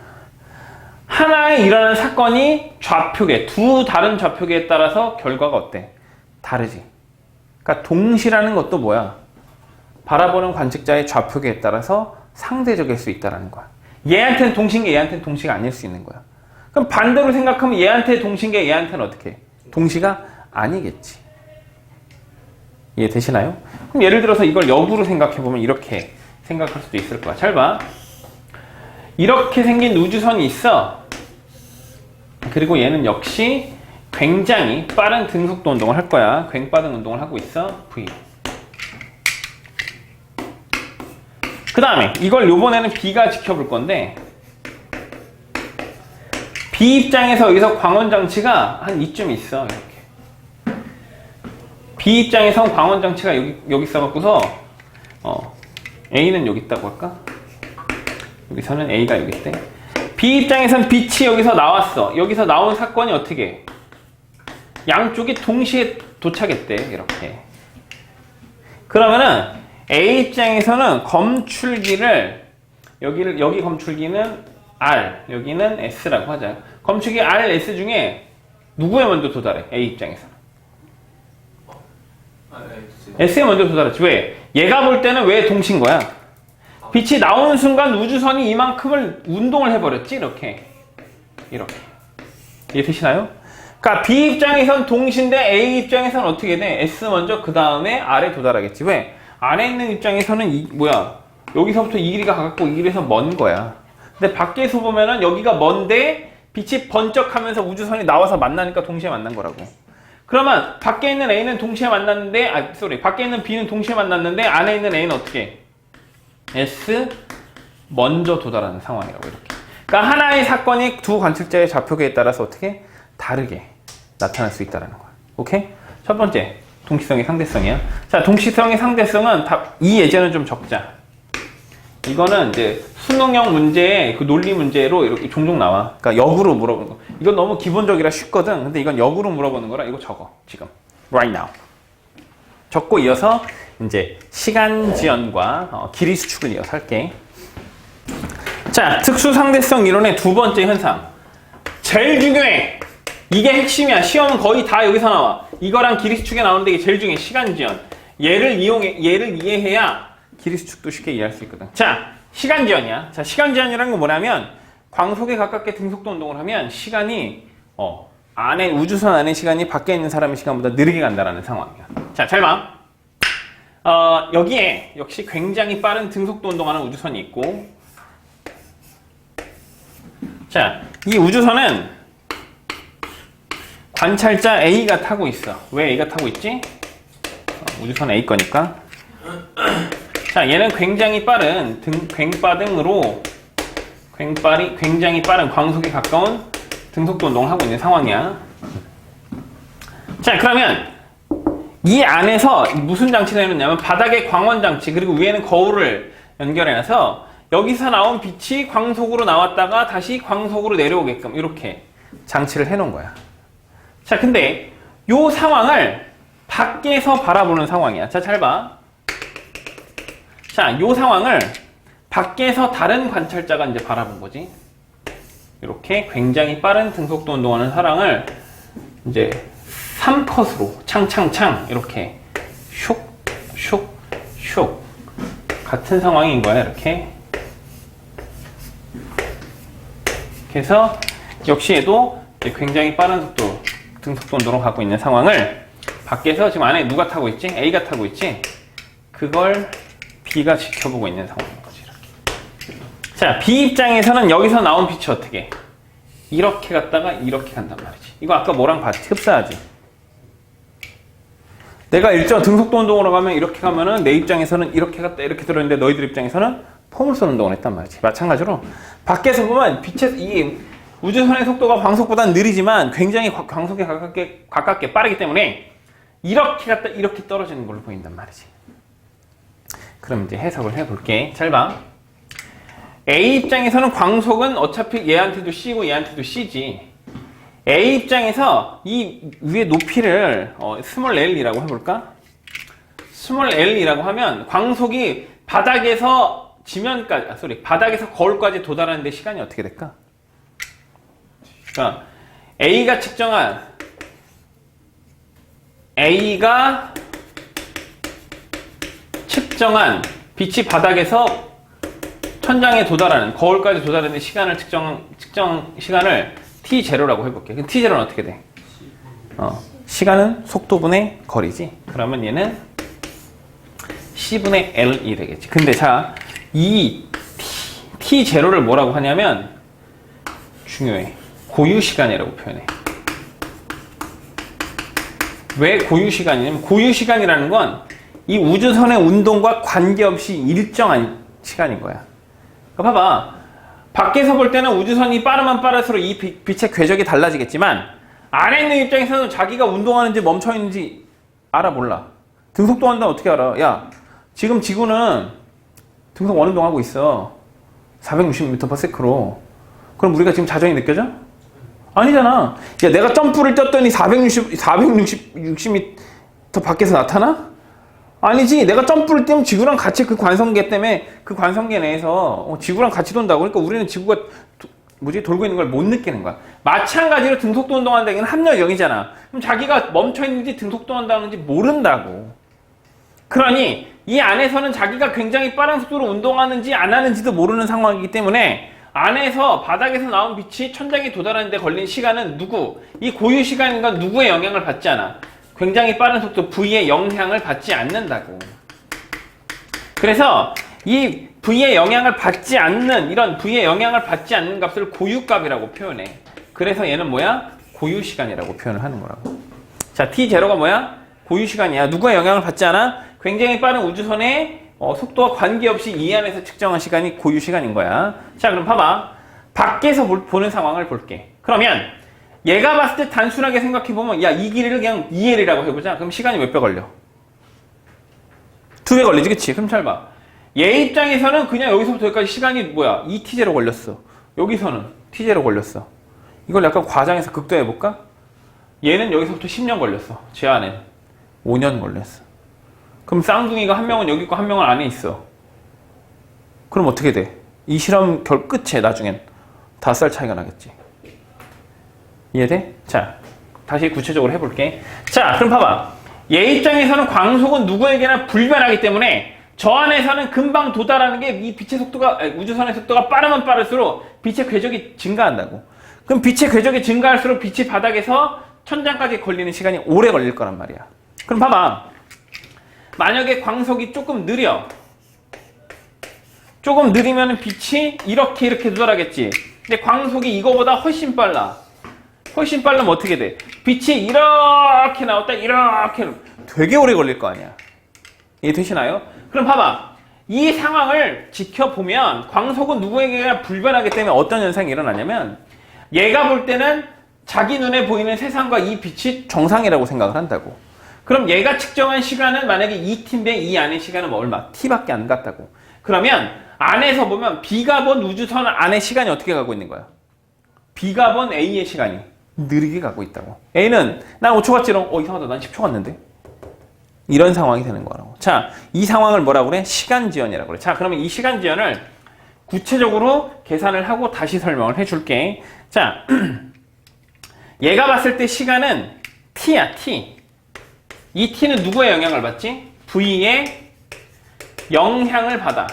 하나에 일어나는 사건이 좌표계, 두 다른 좌표계에 따라서 결과가 어때? 다르지. 그러니까 동시라는 것도 뭐야? 바라보는 관측자의 좌표계에 따라서 상대적일 수 있다는 거야. 얘한테는 동신계, 얘한테는 동시가 아닐 수 있는 거야. 그럼 반대로 생각하면 얘한테 동신계, 얘한테는 어떻게? 동시가 아니겠지. 이해되시나요? 그럼 예를 들어서 이걸 역으로 생각해보면 이렇게 생각할 수도 있을 거야. 잘 봐. 이렇게 생긴 우주선이 있어. 그리고 얘는 역시 굉장히 빠른 등속도 운동을 할 거야. 굉빠른 운동을 하고 있어. V. 그 다음에 이걸 요번에는 B가 지켜볼 건데 B 입장에서 여기서 광원장치가 한 이쯤 있어. 이렇게. B 입장에서 광원장치가 여기 있어갖고서 A는 여기 있다고 할까? 여기서는 A가 여기 있대. B 입장에선 빛이 여기서 나왔어. 여기서 나온 사건이 어떻게 해? 양쪽이 동시에 도착했대. 이렇게. 그러면은 A 입장에서는 검출기를 여기 검출기는 R, 여기는 S라고 하자. 검출기 R, S 중에 누구에 먼저 도달해? A 입장에서는. S에 먼저 도달했지. 왜? 얘가 볼 때는 왜 동신 거야? 빛이 나오는 순간 우주선이 이만큼을 운동을 해버렸지. 이렇게. 이해되시나요? 그러니까 B 입장에선 동시인데 A 입장에선 어떻게 돼? S 먼저 그 다음에 R에 도달하겠지. 왜? 안에 있는 입장에서는 여기서부터 이 길이가 가깝고 이 길에서 먼 거야. 근데 밖에서 보면은 여기가 먼데 빛이 번쩍하면서 우주선이 나와서 만나니까 동시에 만난 거라고. 그러면 밖에 있는 A는 동시에 만났는데 밖에 있는 B는 동시에 만났는데 안에 있는 A는 어떻게? S 먼저 도달하는 상황이라고. 이렇게. 그러니까 하나의 사건이 두 관측자의 좌표계에 따라서 어떻게? 다르게 나타날 수 있다는 거야. 오케이? 첫 번째, 동시성의 상대성이야. 자, 동시성의 상대성은 이 예제는 좀 적자. 이거는 이제 수능형 문제에 그 논리 문제로 이렇게 종종 나와. 그러니까 역으로 물어보는 거. 이건 너무 기본적이라 쉽거든. 근데 이건 역으로 물어보는 거라 이거 적어. 지금. Right now. 적고 이어서 이제 시간 지연과 길이 수축을 이어서 할게. 자, 특수상대성 이론의 두 번째 현상. 제일 중요해. 이게 핵심이야. 시험은 거의 다 여기서 나와. 이거랑 길이 수축에 나오는데 이게 제일 중요해. 시간 지연. 얘를 이해해야 길이 수축도 쉽게 이해할 수 있거든. 자, 시간 지연이야. 자, 시간 지연이라는 건 뭐냐면 광속에 가깝게 등속도 운동을 하면 시간이 우주선 안에 시간이 밖에 있는 사람의 시간보다 느리게 간다라는 상황이야. 자, 잘 봐. 여기에 역시 굉장히 빠른 등속도 운동하는 우주선이 있고, 자, 이 우주선은 관찰자 A가 타고 있어. 왜 A가 타고 있지? 우주선 A 거니까. 자, 얘는 굉장히 빠른 굉빠등으로 굉장히 빠른 광속에 가까운 등속도 운동을 하고 있는 상황이야. 자, 그러면 이 안에서 무슨 장치가 있느냐면 바닥에 광원 장치, 그리고 위에는 거울을 연결해놔서 여기서 나온 빛이 광속으로 나왔다가 다시 광속으로 내려오게끔 이렇게 장치를 해놓은 거야. 자, 근데 요 상황을 밖에서 바라보는 상황이야. 자, 잘 봐. 자, 요 상황을 밖에서 다른 관찰자가 이제 바라본 거지. 이렇게 굉장히 빠른 등속도 운동하는 사랑을 이제 3컷으로 창창창 이렇게 슉슉슉 같은 상황인 거야. 이렇게 그래서 역시 얘도 굉장히 빠른 속도 등속도 운동을 갖고 있는 상황을 밖에서 지금 안에 누가 타고 있지? A가 타고 있지? 그걸 B가 지켜보고 있는 상황인 거지. 이렇게. 자, B 입장에서는 여기서 나온 빛이 어떻게? 이렇게 갔다가 이렇게 간단 말이지. 이거 아까 뭐랑 봤지? 흡사하지? 내가 일정 등속도 운동으로 가면 이렇게 가면은 내 입장에서는 이렇게 갔다 이렇게 들어있는데 너희들 입장에서는 포물선 운동을 했단 말이지. 마찬가지로 밖에서 보면 이 우주선의 속도가 광속보다는 느리지만 굉장히 광속에 가깝게 빠르기 때문에 이렇게 갔다 이렇게 떨어지는 걸로 보인단 말이지. 그럼 이제 해석을 해볼게. 잘 봐. A 입장에서는 광속은 어차피 얘한테도 C고 얘한테도 C지. A 입장에서 이 위에 높이를 스몰 l이라고 해볼까? 스몰 l이라고 하면 광속이 바닥에서 바닥에서 거울까지 도달하는데 시간이 어떻게 될까? 그러니까 A가 측정한 빛이 바닥에서 천장에 도달하는, 거울까지 도달하는 시간을 측정 시간을 t0라고 해볼게. 그럼 t0는 어떻게 돼? 시간은 속도분의 거리지. 그러면 얘는 c분의 l이 되겠지. 근데 자, 이 t0를 뭐라고 하냐면 중요해. 고유시간이라고 표현해. 왜 고유시간이냐면 고유시간이라는 건 이 우주선의 운동과 관계없이 일정한 시간인 거야. 그러니까 봐봐. 밖에서 볼 때는 우주선이 빠르면 빠를수록 이 빛의 궤적이 달라지겠지만 안에 있는 입장에서는 자기가 운동하는지 멈춰있는지 알아 몰라. 등속도 한다면 어떻게 알아? 야, 지금 지구는 등속 원운동하고 있어. 460m/s로. 그럼 우리가 지금 자전이 느껴져? 아니잖아. 야, 내가 점프를 뛰었더니 460m 밖에서 나타나? 아니지. 내가 점프를 뛰면 지구랑 같이 그 관성계 때문에 그 관성계 내에서 지구랑 같이 돈다고. 그러니까 우리는 지구가 돌고 있는 걸 못 느끼는 거야. 마찬가지로 등속도 운동한다는 게 합력 0이잖아. 그럼 자기가 멈춰있는지 등속도 한다는지 모른다고. 그러니 이 안에서는 자기가 굉장히 빠른 속도로 운동하는지 안 하는지도 모르는 상황이기 때문에 안에서 바닥에서 나온 빛이 천장에 도달하는 데 걸린 시간은 누구? 이 고유 시간인가 누구의 영향을 받지 않아. 굉장히 빠른 속도 V의 영향을 받지 않는다고. 그래서 이 V의 영향을 받지 않는, 이런 V의 영향을 받지 않는 값을 고유값이라고 표현해. 그래서 얘는 뭐야? 고유시간이라고 표현을 하는 거라고. 자, T0가 뭐야? 고유시간이야. 누구의 영향을 받지 않아? 굉장히 빠른 우주선의 속도와 관계없이 이 안에서 측정한 시간이 고유시간인 거야. 자, 그럼 봐봐. 밖에서 보는 상황을 볼게. 그러면 얘가 봤을 때 단순하게 생각해보면 야, 이 길이를 그냥 2L이라고 해보자. 그럼 시간이 몇 배 걸려? 2배 걸리지, 그치? 그럼 잘 봐. 얘 입장에서는 그냥 여기서부터 여기까지 시간이 뭐야? 2T0 걸렸어. 여기서는 T0 걸렸어. 이걸 약간 과장해서 극도해볼까? 얘는 여기서부터 10년 걸렸어. 제 안엔 5년 걸렸어. 그럼 쌍둥이가 한 명은 여기 있고 한 명은 안에 있어. 그럼 어떻게 돼? 이 실험 끝에 나중엔 5살 차이가 나겠지. 이해돼? 자, 다시 구체적으로 해볼게. 자, 그럼 봐봐. 얘 입장에서는 광속은 누구에게나 불변하기 때문에 저 안에서는 금방 도달하는 게 이 빛의 속도가, 우주선의 속도가 빠르면 빠를수록 빛의 궤적이 증가한다고. 그럼 빛의 궤적이 증가할수록 빛이 바닥에서 천장까지 걸리는 시간이 오래 걸릴 거란 말이야. 그럼 봐봐. 만약에 광속이 조금 느려. 조금 느리면 빛이 이렇게 도달하겠지. 근데 광속이 이거보다 훨씬 빨라. 훨씬 빠르면 어떻게 돼? 빛이 이렇게 나왔다 이렇게 되게 오래 걸릴 거 아니야. 이해되시나요? 그럼 봐봐. 이 상황을 지켜보면 광속은 누구에게나 불변하기 때문에 어떤 현상이 일어나냐면 얘가 볼 때는 자기 눈에 보이는 세상과 이 빛이 정상이라고 생각을 한다고. 그럼 얘가 측정한 시간은 만약에 2T인데 이 안의 시간은 얼마? T밖에 안 갔다고. 그러면 안에서 보면 B가 본 우주선 안의 시간이 어떻게 가고 있는 거야? B가 본 A의 시간이 느리게 가고 있다고. A는 난 5초 갔지롱. 이상하다. 난 10초 갔는데. 이런 상황이 되는 거라고. 자, 이 상황을 뭐라고 그래? 시간지연이라고 그래. 자, 그러면 이 시간지연을 구체적으로 계산을 하고 다시 설명을 해줄게. 자, 얘가 봤을 때 시간은 T야, T. 이 T는 누구의 영향을 받지? V의 영향을 받아.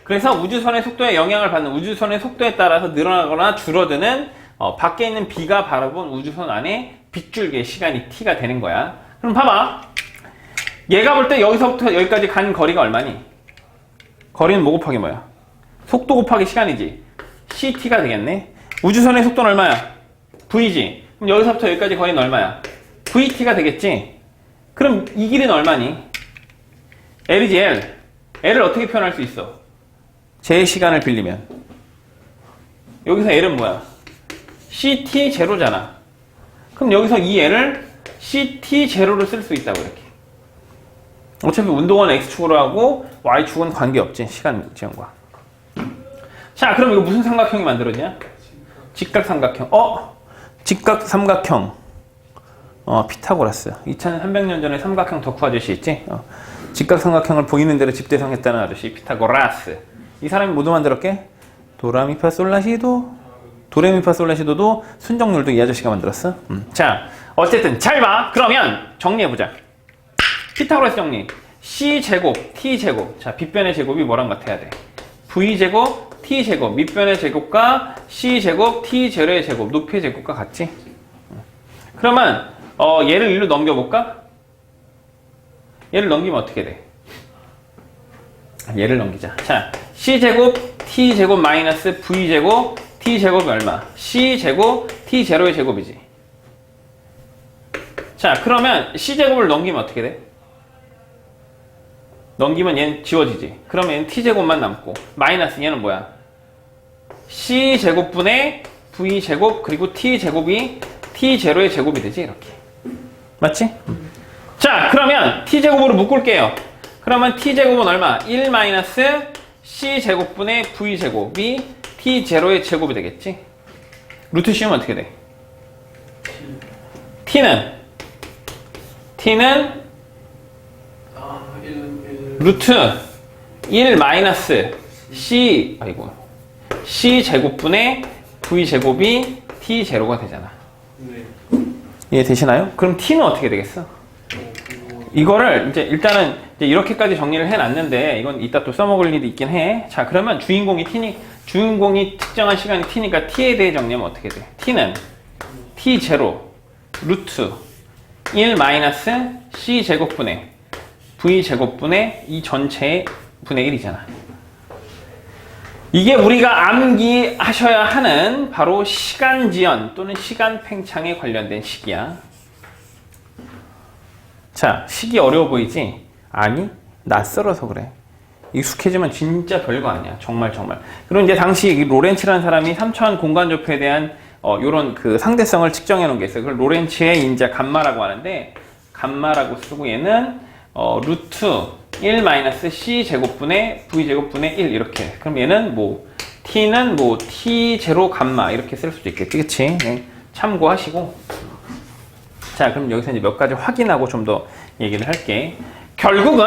그래서 우주선의 속도에 영향을 받는, 우주선의 속도에 따라서 늘어나거나 줄어드는 밖에 있는 B가 바라본 우주선 안에 빗줄기의 시간이 T가 되는 거야. 그럼 봐봐. 얘가 볼 때 여기서부터 여기까지 간 거리가 얼마니? 거리는 뭐 곱하기 뭐야? 속도 곱하기 시간이지. CT가 되겠네. 우주선의 속도는 얼마야? V지. 그럼 여기서부터 여기까지 거리는 얼마야? VT가 되겠지. 그럼 이 길이는 얼마니? L이지, L. L을 어떻게 표현할 수 있어? 제 시간을 빌리면. 여기서 L은 뭐야? CT0잖아. 그럼 여기서 이 L을 CT0로 쓸 수 있다고, 이렇게. 어차피 운동은 X축으로 하고 Y축은 관계없지. 시간 지연과. 자, 그럼 이거 무슨 삼각형이 만들어지냐? 직각삼각형. 직각삼각형. 피타고라스. 2300년 전에 삼각형 덕후 아저씨 있지? 직각삼각형을 보이는 대로 집대성했다는 아저씨 피타고라스. 이 사람이 뭐도 만들었게? 도라미파솔라시도. 도레미파솔라시도도 순정률도 이 아저씨가 만들었어. 자, 어쨌든 잘 봐. 그러면 정리해보자. 피타고라스 정리. C제곱, T제곱. 자, 빗변의 제곱이 뭐랑 같아야 돼? V제곱, T제곱. 밑변의 제곱과 C제곱, T0의 제곱. 높이의 제곱과 같지? 그러면 얘를 일로 넘겨볼까? 얘를 넘기면 어떻게 돼? 얘를 넘기자. 자, C제곱, T제곱 마이너스 V제곱, T제곱이 얼마? C제곱, T0의 제곱이지. 자, 그러면 C제곱을 넘기면 어떻게 돼? 넘기면 얘는 지워지지. 그러면 얘는 T제곱만 남고, 마이너스 얘는 뭐야? C제곱분의 V제곱, 그리고 T제곱이 T0의 제곱이 되지, 이렇게. 맞지? 자, 그러면 T제곱으로 묶을게요. 그러면 T제곱은 얼마? 1 마이너스 C제곱분의 V제곱이 T0의 제곱이 되겠지? 루트 씌우면 어떻게 돼? T는 루트 1 마이너스 C제곱분의 V제곱이 T0가 되잖아. 네. 이해되시나요? 그럼 T는 어떻게 되겠어? 이거를 이제 일단은 이제 이렇게까지 정리를 해놨는데 이건 이따 또 써먹을 일이 있긴 해. 자, 그러면 주인공이 특정한 시간이 T니까 T에 대해 정리하면 어떻게 돼? T는 T0 루트 1 마이너스 C제곱분의 V제곱분의 이 전체의 분의 1이잖아. 이게 우리가 암기하셔야 하는 바로 시간지연 또는 시간 팽창에 관련된 식이야. 자, 식이 어려워 보이지? 아니, 낯설어서 그래. 익숙해지면 진짜 별거 아니야. 정말. 그리고 이제 당시 로렌츠라는 사람이 3차원 공간좌표에 대한 요런 그 상대성을 측정해 놓은 게 있어요. 그걸 로렌츠의 인자 감마라고 하는데, 감마라고 쓰고 얘는 루트 1 마이너스 C제곱분의 V제곱분의 1 이렇게. 그럼 얘는 T는 T0 감마 이렇게 쓸 수도 있겠지. 그치? 네. 참고하시고. 자, 그럼 여기서 이제 몇 가지 확인하고 좀 더 얘기를 할게. 결국은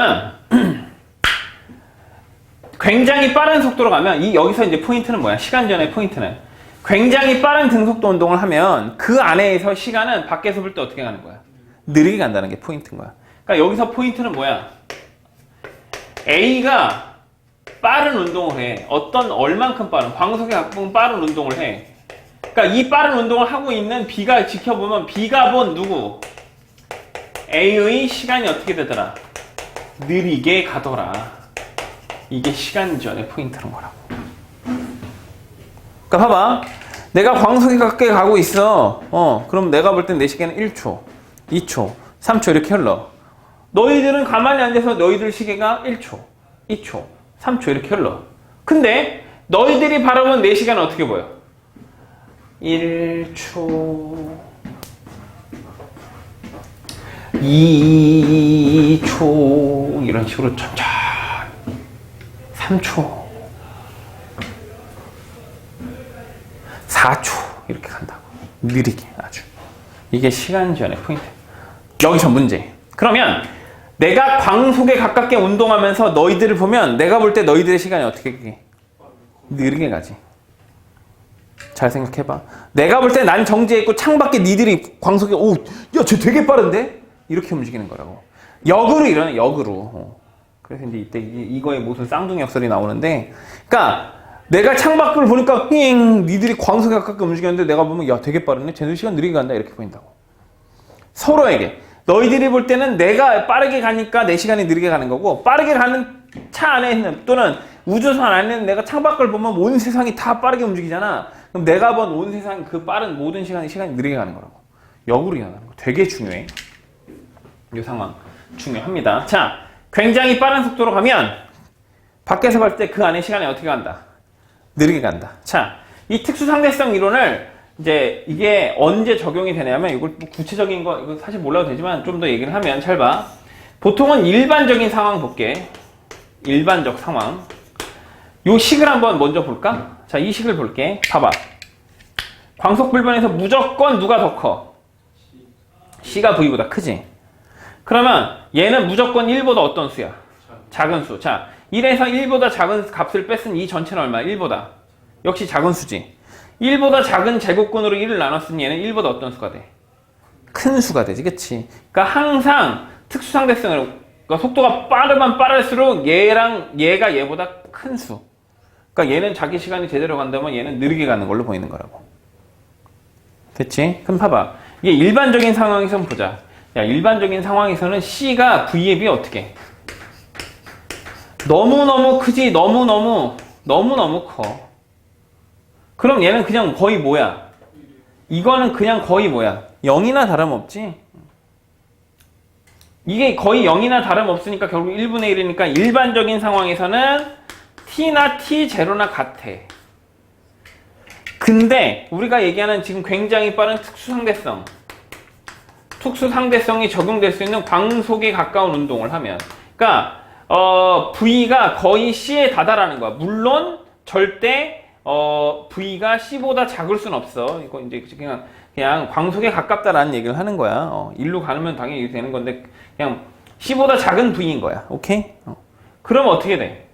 굉장히 빠른 속도로 가면 여기서 이제 포인트는 뭐야? 시간전의 포인트는 굉장히 빠른 등속도 운동을 하면 그 안에서 시간은 밖에서 볼 때 어떻게 가는 거야? 느리게 간다는 게 포인트인 거야. 그러니까 여기서 포인트는 뭐야? A가 빠른 운동을 해. 얼만큼 빠른? 광속에 가까운 빠른 운동을 해. 그러니까 이 빠른 운동을 하고 있는 B가 지켜보면 B가 본 누구? A의 시간이 어떻게 되더라? 느리게 가더라. 이게 시간전의 포인트인 거라고. 그러니까 봐봐. 내가 광속에 가까이 가고 있어. 그럼 내가 볼 땐 내 시간은 1초, 2초, 3초 이렇게 흘러. 너희들은 가만히 앉아서 너희들 시계가 1초, 2초, 3초 이렇게 흘러. 근데 너희들이 바라보는 내 시간은 어떻게 보여? 1초, 2초 이런 식으로 천천히 3초, 4초 이렇게 간다고. 느리게 아주. 이게 시간전의 포인트. 여기서 문제. 그러면 내가 광속에 가깝게 운동하면서 너희들을 보면 내가 볼 때 너희들의 시간이 어떻게 해? 느리게 가지. 잘 생각해봐. 내가 볼 때 난 정지해 있고 창밖에 니들이 광속에 야, 쟤 되게 빠른데? 이렇게 움직이는 거라고. 역으로 이러네, 역으로. 그래서 이제 이때 이거에 무슨 쌍둥이 역설이 나오는데, 그러니까 내가 창밖을 보니까 니들이 광속에 가깝게 움직였는데 내가 보면 야, 되게 빠르네. 쟤들 시간 느리게 간다. 이렇게 보인다고. 서로에게. 너희들이 볼 때는 내가 빠르게 가니까 내 시간이 느리게 가는 거고, 빠르게 가는 차 안에 있는 또는 우주선 안에 있는 내가 창밖을 보면 온 세상이 다 빠르게 움직이잖아. 그럼 내가 본 온 세상 그 빠른 모든 시간이 느리게 가는 거라고. 역으로 일어나는 거. 되게 중요해. 이 상황 중요합니다. 자, 굉장히 빠른 속도로 가면 밖에서 볼 때 그 안에 시간이 어떻게 간다? 느리게 간다. 자, 이 특수상대성 이론을 이제 이게 언제 적용이 되냐면 이걸 구체적인 거 이거 사실 몰라도 되지만 좀 더 얘기를 하면 잘 봐. 보통은 일반적인 상황 볼게. 일반적 상황. 요 식을 한번 먼저 볼까? 자, 이 식을 볼게. 봐봐. 광속불변에서 무조건 누가 더 커? C가 V보다 크지? 그러면 얘는 무조건 1보다 어떤 수야? 작은 수. 자, 1에서 1보다 작은 값을 뺐으니 이 전체는 얼마야? 1보다. 역시 작은 수지. 1보다 작은 제곱근으로 1을 나눴으니 얘는 1보다 어떤 수가 돼? 큰 수가 되지. 그치? 그러니까 항상 특수상대성을 그러니까 속도가 빠르면 빠를수록 얘가 얘보다 큰 수. 그러니까 얘는 자기 시간이 제대로 간다면 얘는 느리게 가는 걸로 보이는 거라고. 됐지? 그럼 봐봐. 이게 일반적인 상황에서 보자. 야, 일반적인 상황에서는 C가 V에 비해 어떻게? 너무너무 크지? 너무너무 커. 그럼 얘는 그냥 거의 뭐야? 이거는 그냥 거의 뭐야? 0이나 다름없지? 이게 거의 0이나 다름없으니까 결국 1분의 1이니까 일반적인 상황에서는 t나 t0나 같아. 근데 우리가 얘기하는 지금 굉장히 빠른 특수상대성이 적용될 수 있는 광속에 가까운 운동을 하면, 그러니까 V가 거의 C에 다다라는 거야. 물론 절대 V가 C보다 작을 순 없어. 이거 이제 그냥 광속에 가깝다라는 얘기를 하는 거야. 일로 가면 당연히 되는 건데 그냥 C보다 작은 V인 거야. 오케이? 그럼 어떻게 돼?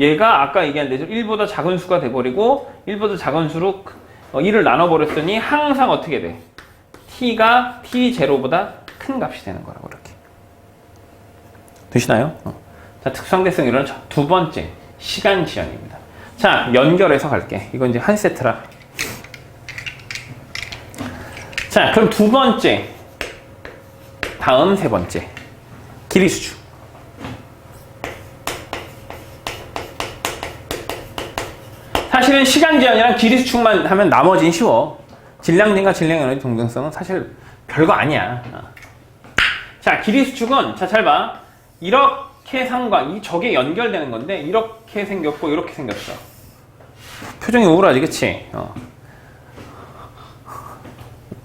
얘가 아까 얘기한 대로 1보다 작은 수가 돼버리고 1보다 작은 수로 1을 나눠버렸으니 항상 어떻게 돼? t가 t0보다 큰 값이 되는 거라고 이렇게. 되시나요? 자, 특수상대성 이론 두 번째 시간 지연입니다. 자, 연결해서 갈게. 이건 이제 한 세트라. 자, 그럼 두 번째, 다음 세 번째 길이수주. 사실은 시간 지연이랑 길이수축만 하면 나머지는 쉬워. 질량진과 질량 에너지 동등성은 사실 별거 아니야. 자, 길이수축은 잘 봐. 이렇게 저게 연결되는 건데 이렇게 생겼고 이렇게 생겼어. 표정이 우울하지, 그치?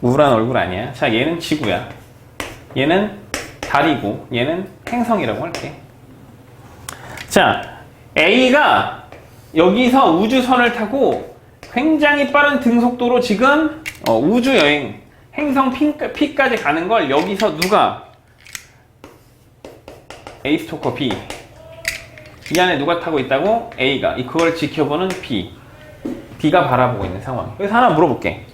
우울한 얼굴 아니야. 자, 얘는 지구야. 얘는 달이고 얘는 행성이라고 할게. 자, A가 여기서 우주선을 타고 굉장히 빠른 등속도로 지금 우주여행, 행성 P까지 가는 걸 여기서 누가? A 스토커 B. 이 안에 누가 타고 있다고? A가. 그걸 지켜보는 B. B가 바라보고 있는 상황. 그래서 하나 물어볼게.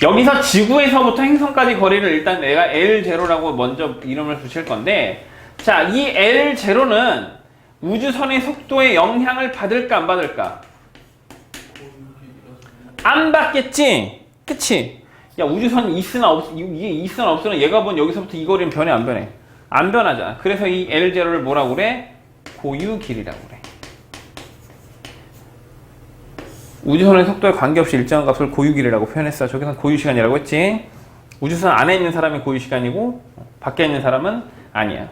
여기서 지구에서부터 행성까지 거리를 일단 내가 L0라고 먼저 이름을 붙일 건데, 자, 이 L0는 우주선의 속도에 영향을 받을까 안 받을까? 안 받겠지? 그치? 야, 우주선이 이게 있으나 없으나 얘가 본 여기서부터 이 거리는 변해 안 변해? 안 변하잖아. 그래서 이 L0를 뭐라고 그래? 고유 길이라고 그래. 우주선의 속도에 관계없이 일정한 값을 고유 길이라고 표현했어. 저기서 고유 시간이라고 했지? 우주선 안에 있는 사람이 고유 시간이고 밖에 있는 사람은 아니야.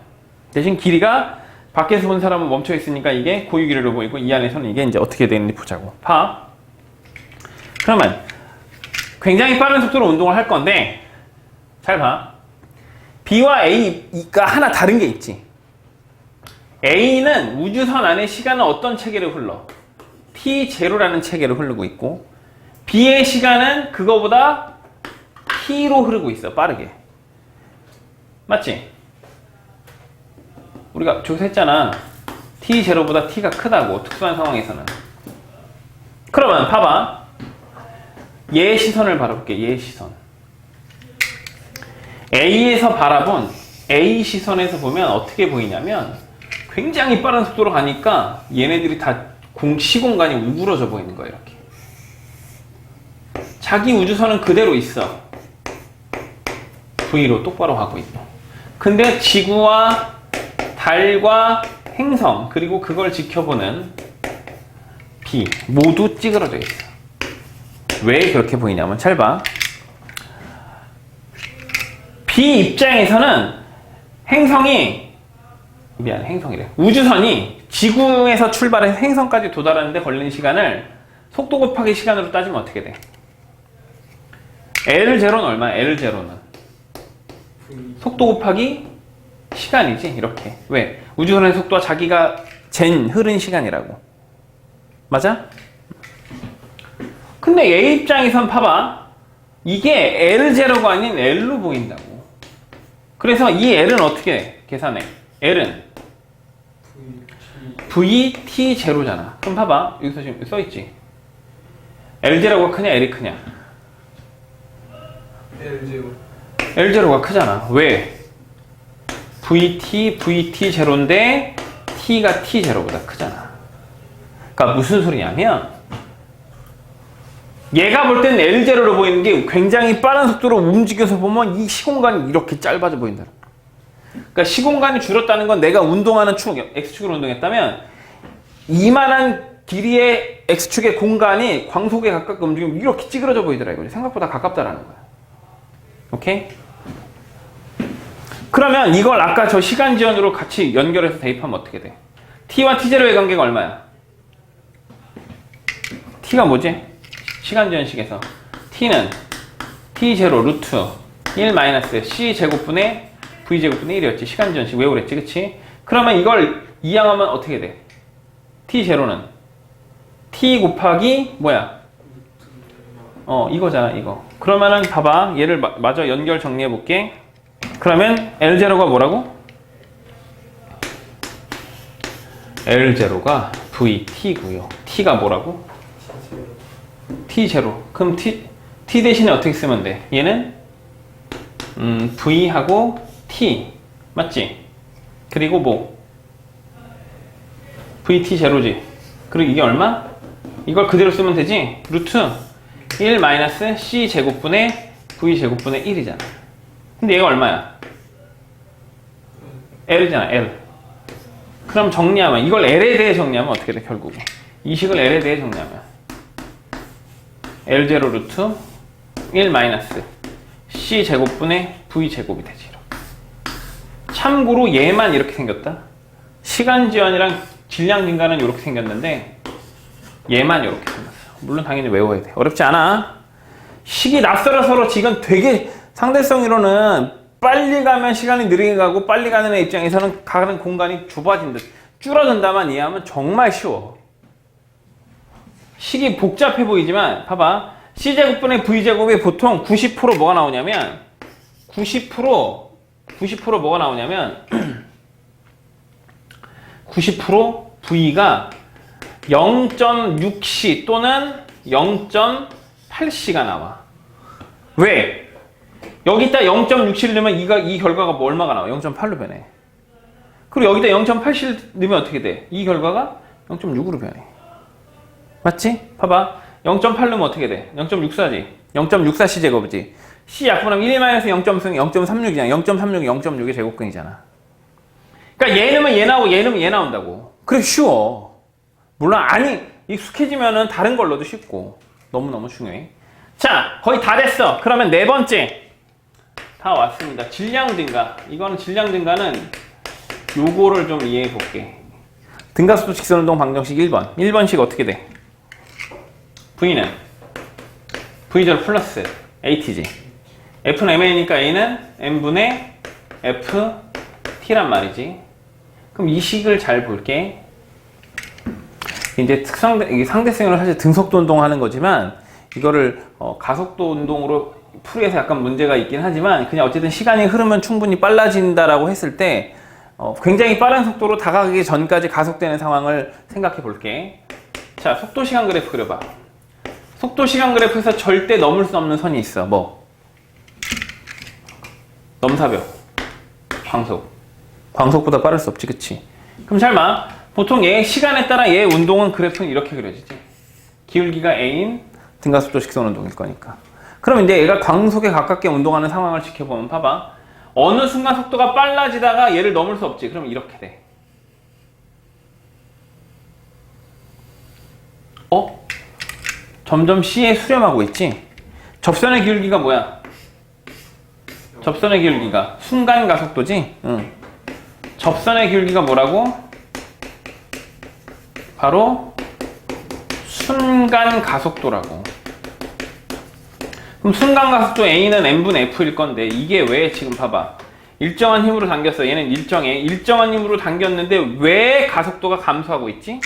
대신 길이가 밖에서 본 사람은 멈춰 있으니까 이게 고유 길이로 보이고 이 안에서는 이게 이제 어떻게 되는지 보자고. 봐. 그러면 굉장히 빠른 속도로 운동을 할 건데 잘 봐. B와 A가 하나 다른 게 있지. A는 우주선 안에 시간은 어떤 체계로 흘러? T0라는 체계로 흐르고 있고 B의 시간은 그거보다 T로 흐르고 있어. 빠르게. 맞지? 우리가 저기서 했잖아. T0보다 T가 크다고. 특수한 상황에서는. 그러면 봐봐. 얘 시선을 바라볼게. 얘 시선. A에서 바라본 A 시선에서 보면 어떻게 보이냐면 굉장히 빠른 속도로 가니까 얘네들이 다 시공간이 우그러져 보이는 거야. 이렇게. 자기 우주선은 그대로 있어. V로 똑바로 가고 있고. 근데 지구와 달과 행성 그리고 그걸 지켜보는 B 모두 찌그러져 있어. 왜 그렇게 보이냐면 잘 봐. B 입장에서는 행성이래. 우주선이 지구에서 출발해서 행성까지 도달하는데 걸리는 시간을 속도 곱하기 시간으로 따지면 어떻게 돼? L0는 얼마야? L0는 속도 곱하기 시간이지. 이렇게. 왜? 우주선의 속도와 자기가 흐른 시간이라고. 맞아? 근데 얘 입장에선 봐봐. 이게 L0가 아닌 L로 보인다고. 그래서 이 L은 어떻게 계산해? L은 VT0잖아. 그럼 봐봐. 여기서 지금 써있지? L0가 크냐 L이 크냐? L0. L0가 크잖아. 왜? VT 제로인데 T가 T 제로보다 크잖아. 그러니까 무슨 소리냐면 얘가 볼 때는 L 제로로 보이는 게 굉장히 빠른 속도로 움직여서 보면 이 시공간이 이렇게 짧아져 보인다. 그러니까 시공간이 줄었다는 건 내가 운동하는 축, X축으로 운동했다면 이만한 길이의 X축의 공간이 광속에 가깝게 움직이면 이렇게 찌그러져 보이더라 이거지. 생각보다 가깝다라는 거야. 오케이? 그러면 이걸 아까 저 시간 지연으로 같이 연결해서 대입하면 어떻게 돼? T와 T0의 관계가 얼마야? T가 뭐지? 시간 지연식에서 T는 T0 루트 1 마이너스 C 제곱분의 V 제곱분의 1이었지. 시간 지연식 왜 그랬지? 그치? 그러면 이걸 이항하면 어떻게 돼? T0는 T 곱하기 뭐야? 이거잖아 이거. 그러면은 봐봐 얘를 마저 연결 정리해 볼게. 그러면 L0가 뭐라고? L0가 VT고요. T가 뭐라고? T0. 그럼 T 대신에 어떻게 쓰면 돼? 얘는 V하고 T 맞지? 그리고 뭐 VT0지. 그리고 이게 얼마? 이걸 그대로 쓰면 되지? 루트 1 마이너스 C 제곱분의 V 제곱분의 1이잖아. 근데 얘가 얼마야? L이잖아, L. 그럼 정리하면, 이걸 L에 대해 정리하면 어떻게 돼, 결국에? 이 식을 L에 대해 정리하면. L0 루트 1 마이너스 C 제곱분의 V 제곱이 되지. 참고로 얘만 이렇게 생겼다. 시간 지연이랑 질량 증가는 이렇게 생겼는데, 얘만 이렇게 생겼어. 물론 당연히 외워야 돼. 어렵지 않아. 식이 낯설어서 지금 되게 상대성으로는 빨리 가면 시간이 느리게 가고 빨리 가는 애 입장에서는 가는 공간이 좁아진다. 줄어든다만 이해하면 정말 쉬워. 식이 복잡해 보이지만 봐봐. C제곱분의 V제곱이 보통 90% 뭐가 나오냐면 90% 뭐가 나오냐면 90% V가 0.6C 또는 0.8C가 나와. 왜? 여기다 0.6C를 넣으면 이 결과가 뭐 얼마가 나와? 0.8로 변해. 그리고 여기다 0.8C를 넣으면 어떻게 돼? 이 결과가 0.6으로 변해. 맞지? 봐봐. 0.8 넣으면 어떻게 돼? 0.64지. 0.64C 제곱이지. C 약분하면 1-0.36이잖아. 0.36이 0.6의 제곱근이잖아. 그러니까 얘 넣으면 얘 나오고 얘 넣으면 얘 나온다고. 그래 쉬워. 물론 익숙해지면은 다른 걸로도 쉽고 너무너무 중요해. 자, 거의 다 됐어. 그러면 네 번째 다 왔습니다. 질량 증가. 이거는 질량 증가는 요거를 좀 이해해 볼게. 등가속도 직선운동 방정식 1번. 1번식 어떻게 돼? V는 V0 플러스 AT지. F는 MA니까 A는 N분의 FT란 말이지. 그럼 이 식을 잘 볼게. 이제 이게 상대성으로 사실 등속도 운동하는 거지만 이거를 가속도 운동으로 풀이해서 약간 문제가 있긴 하지만 그냥 어쨌든 시간이 흐르면 충분히 빨라진다라고 했을 때 굉장히 빠른 속도로 다가가기 전까지 가속되는 상황을 생각해 볼게. 자, 속도 시간 그래프 그려봐. 속도 시간 그래프에서 절대 넘을 수 없는 선이 있어. 뭐? 넘사벽. 광속보다 빠를 수 없지, 그치? 그럼 잘 봐. 보통 얘 시간에 따라 얘 운동은 그래프는 이렇게 그려지지. 기울기가 A인 등가속도 직선 운동일 거니까. 그럼 이제 얘가 광속에 가깝게 운동하는 상황을 지켜보면 봐봐. 어느 순간 속도가 빨라지다가 얘를 넘을 수 없지. 그럼 이렇게 돼. 점점 C에 수렴하고 있지? 접선의 기울기가 뭐야? 접선의 기울기가 순간 가속도지? 응. 접선의 기울기가 뭐라고? 바로 순간 가속도라고. 그럼 순간 가속도 A는 N분의 F일 건데 이게 왜 지금 봐봐. 일정한 힘으로 당겼어. 얘는 일정한 힘으로 당겼는데 왜 가속도가 감소하고 있지?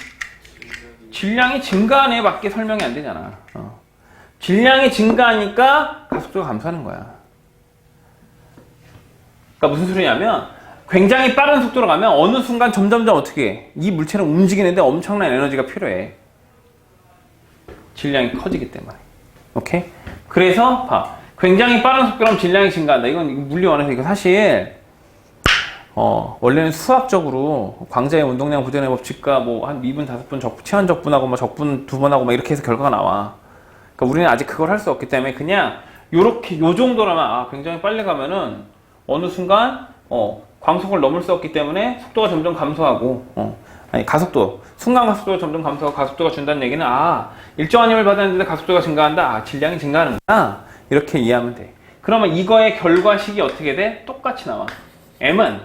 질량이 증가한 애밖에 설명이 안 되잖아. 질량이 증가하니까 가속도가 감소하는 거야. 그러니까 무슨 소리냐면 굉장히 빠른 속도로 가면 어느 순간 점점점 어떻게 해? 이 물체는 움직이는데 엄청난 에너지가 필요해. 질량이 커지기 때문에. 오케이? 그래서 봐. 굉장히 빠른 속도로 하면 질량이 증가한다. 이건 물리원에서 이거 사실 원래는 수학적으로 광자의 운동량 부전의 법칙과 뭐 한 미분 5분 치환 적분하고 뭐 적분 2번 하고 막 이렇게 해서 결과가 나와. 그러니까 우리는 아직 그걸 할 수 없기 때문에 그냥 요렇게 요 정도라면 굉장히 빨리 가면은 어느 순간 광속을 넘을 수 없기 때문에 속도가 점점 감소하고 가속도 순간 가속도가 점점 감소하고 가속도가 준다는 얘기는 일정한 힘을 받았는데 가속도가 증가한다. 질량이 증가하는구나. 이렇게 이해하면 돼. 그러면 이거의 결과식이 어떻게 돼? 똑같이 나와. m은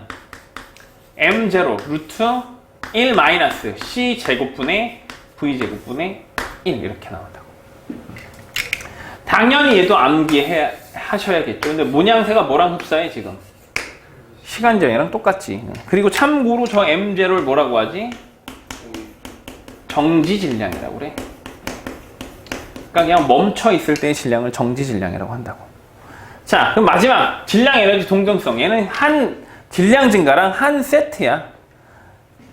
m0 루트 1 마이너스 c 제곱분의 v 제곱분의 1 이렇게 나온다고. 당연히 얘도 암기하셔야겠죠. 근데 모양새가 뭐랑 흡사해 지금? 시간정이랑 똑같지. 그리고 참고로 저 m0를 뭐라고 하지? 정지질량이라고 그래. 그러니까 그냥 멈춰 있을 때의 질량을 정지질량이라고 한다고. 자, 그럼 마지막 질량 에너지 동등성. 얘는 한 질량 증가랑 한 세트야.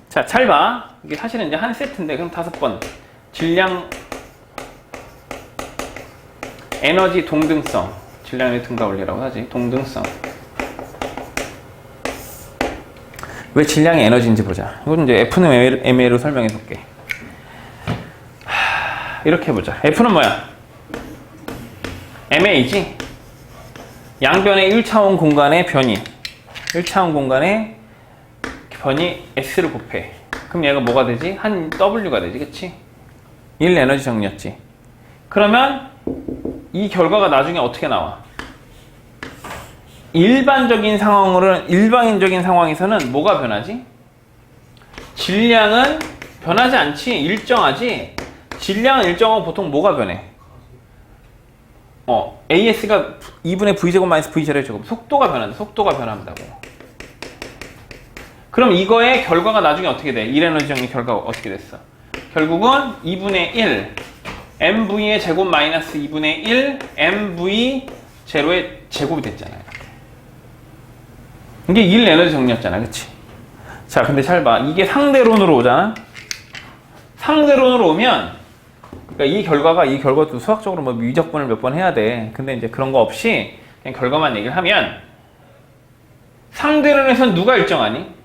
자, 잘 봐. 이게 사실은 이제 한 세트인데 그럼 5번 질량 에너지 동등성. 질량 에너지 등가 원리라고 하지. 동등성. 왜 질량이 에너지인지 보자. 이건 이제 F는 MA로 설명해 볼게. 이렇게 해보자. F는 뭐야? MA지? 양변의 1차원 공간의 변이. 1차원 공간의 변이 S를 곱해. 그럼 얘가 뭐가 되지? 한 W가 되지, 그치? 1 에너지 정리였지. 그러면 이 결과가 나중에 어떻게 나와? 일반적인 상황에서는 뭐가 변하지? 질량은 변하지 않지. 일정하지. 질량은 일정하고 보통 뭐가 변해? AS가 2분의 V제곱 마이너스 V0의 제곱. 속도가 변한다. 속도가 변한다고. 그럼 이거의 결과가 나중에 어떻게 돼? 1에너지 정리 결과가 어떻게 됐어? 결국은 2분의 1 MV의 제곱 마이너스 2분의 1 MV 제로의 제곱이 됐잖아요. 이게 1 에너지 정리였잖아. 그치? 자, 근데 잘 봐. 이게 상대론으로 오잖아? 상대론으로 오면, 그러니까 이 결과도 수학적으로 뭐 미적분을 몇 번 해야 돼. 근데 이제 그런 거 없이 그냥 결과만 얘기를 하면, 상대론에선 누가 일정하니?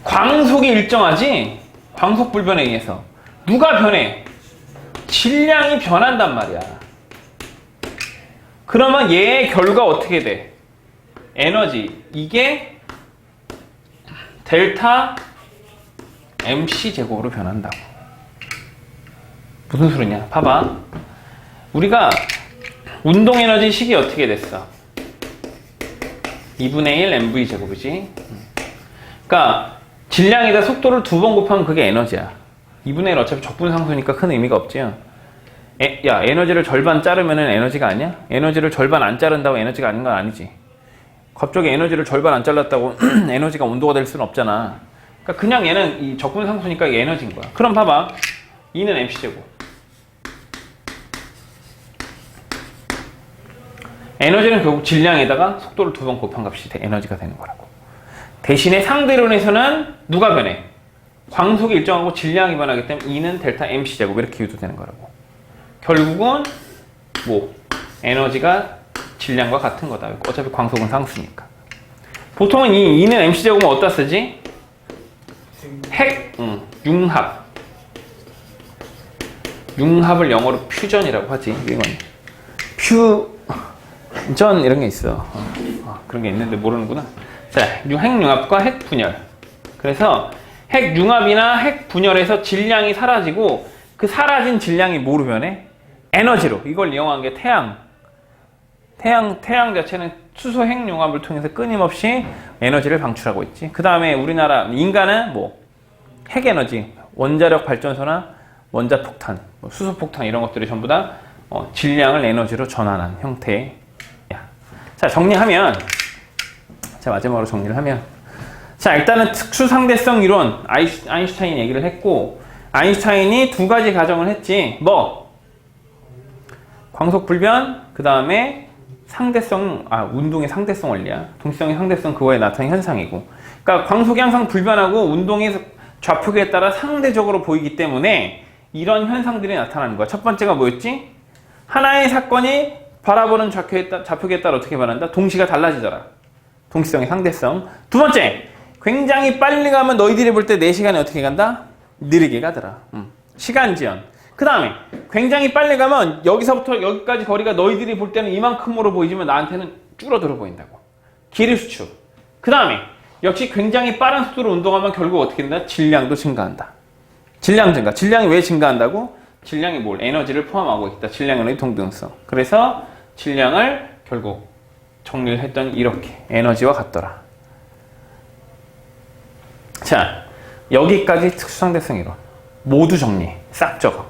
광속이 일정하지? 광속 불변에 의해서. 누가 변해? 질량이 변한단 말이야. 그러면 얘의 결과 어떻게 돼? 에너지. 이게 델타 MC 제곱으로 변한다고. 무슨 소리냐? 봐봐. 우리가 운동 에너지 식이 어떻게 됐어? 2분의 1 MV 제곱이지. 그러니까 질량에다 속도를 2번 곱하면 그게 에너지야. 2분의 1 어차피 적분상수니까 큰 의미가 없지요. 야, 에너지를 절반 자르면은 에너지가 아니야? 에너지를 절반 안 자른다고 에너지가 아닌 건 아니지. 갑자기 에너지를 절반 안 잘랐다고 에너지가 온도가 될 수는 없잖아. 그러니까 그냥 얘는 이 적분상수니까 이게 에너지인 거야. 그럼 봐봐. 2는 MC제곱. 에너지는 결국 질량에다가 속도를 2번 곱한 값이 에너지가 되는 거라고. 대신에 상대론에서는 누가 변해? 광속이 일정하고 질량이 변하기 때문에 2는 델타 MC제곱 이렇게 유도되는 거라고. 결국은 뭐 에너지가 질량과 같은 거다. 어차피 광속은 상수니까. 보통은 이 2는 MC제곱은 어디다 쓰지? 융합을 영어로 퓨전이라고 하지. 이건 퓨전 이런 게 있어. 그런 게 있는데 모르는구나. 자, 핵융합과 핵분열. 그래서 핵융합이나 핵분열에서 질량이 사라지고 그 사라진 질량이 뭐로 변해? 에너지로. 이걸 이용한 게 태양 자체는 수소 핵융합을 통해서 끊임없이 에너지를 방출하고 있지. 그 다음에 우리나라 인간은 뭐 핵에너지, 원자력 발전소나 원자폭탄, 수소폭탄 이런 것들이 전부 다 질량을 에너지로 전환한 형태야. 자, 정리하면, 자, 마지막으로 정리를 하면, 자, 일단은 특수상대성 이론 아인슈타인 얘기를 했고, 아인슈타인이 2가지 가정을 했지. 뭐 광속불변, 그 다음에 상대성, 운동의 상대성 원리야. 동시성의 상대성, 그거에 나타나는 현상이고. 그러니까 광속이 항상 불변하고 운동의 좌표계에 따라 상대적으로 보이기 때문에 이런 현상들이 나타나는 거야. 첫 번째가 뭐였지? 하나의 사건이 바라보는 좌표계에 따라 어떻게 변한다? 동시가 달라지더라. 동시성의 상대성. 두 번째, 굉장히 빨리 가면 너희들이 볼 때 4시간이 어떻게 간다? 느리게 가더라. 시간 지연. 그 다음에 굉장히 빨리 가면 여기서부터 여기까지 거리가 너희들이 볼 때는 이만큼으로 보이지만 나한테는 줄어들어 보인다고. 길이 수축. 그 다음에 역시 굉장히 빠른 속도로 운동하면 결국 어떻게 된다? 질량도 증가한다. 질량 증가. 질량이 왜 증가한다고? 질량이 뭘? 에너지를 포함하고 있다. 질량, 에너지, 동등성. 그래서 질량을 결국 정리를 했더니 이렇게 에너지와 같더라. 자, 여기까지 특수상대성 이론. 모두 정리. 싹 적어.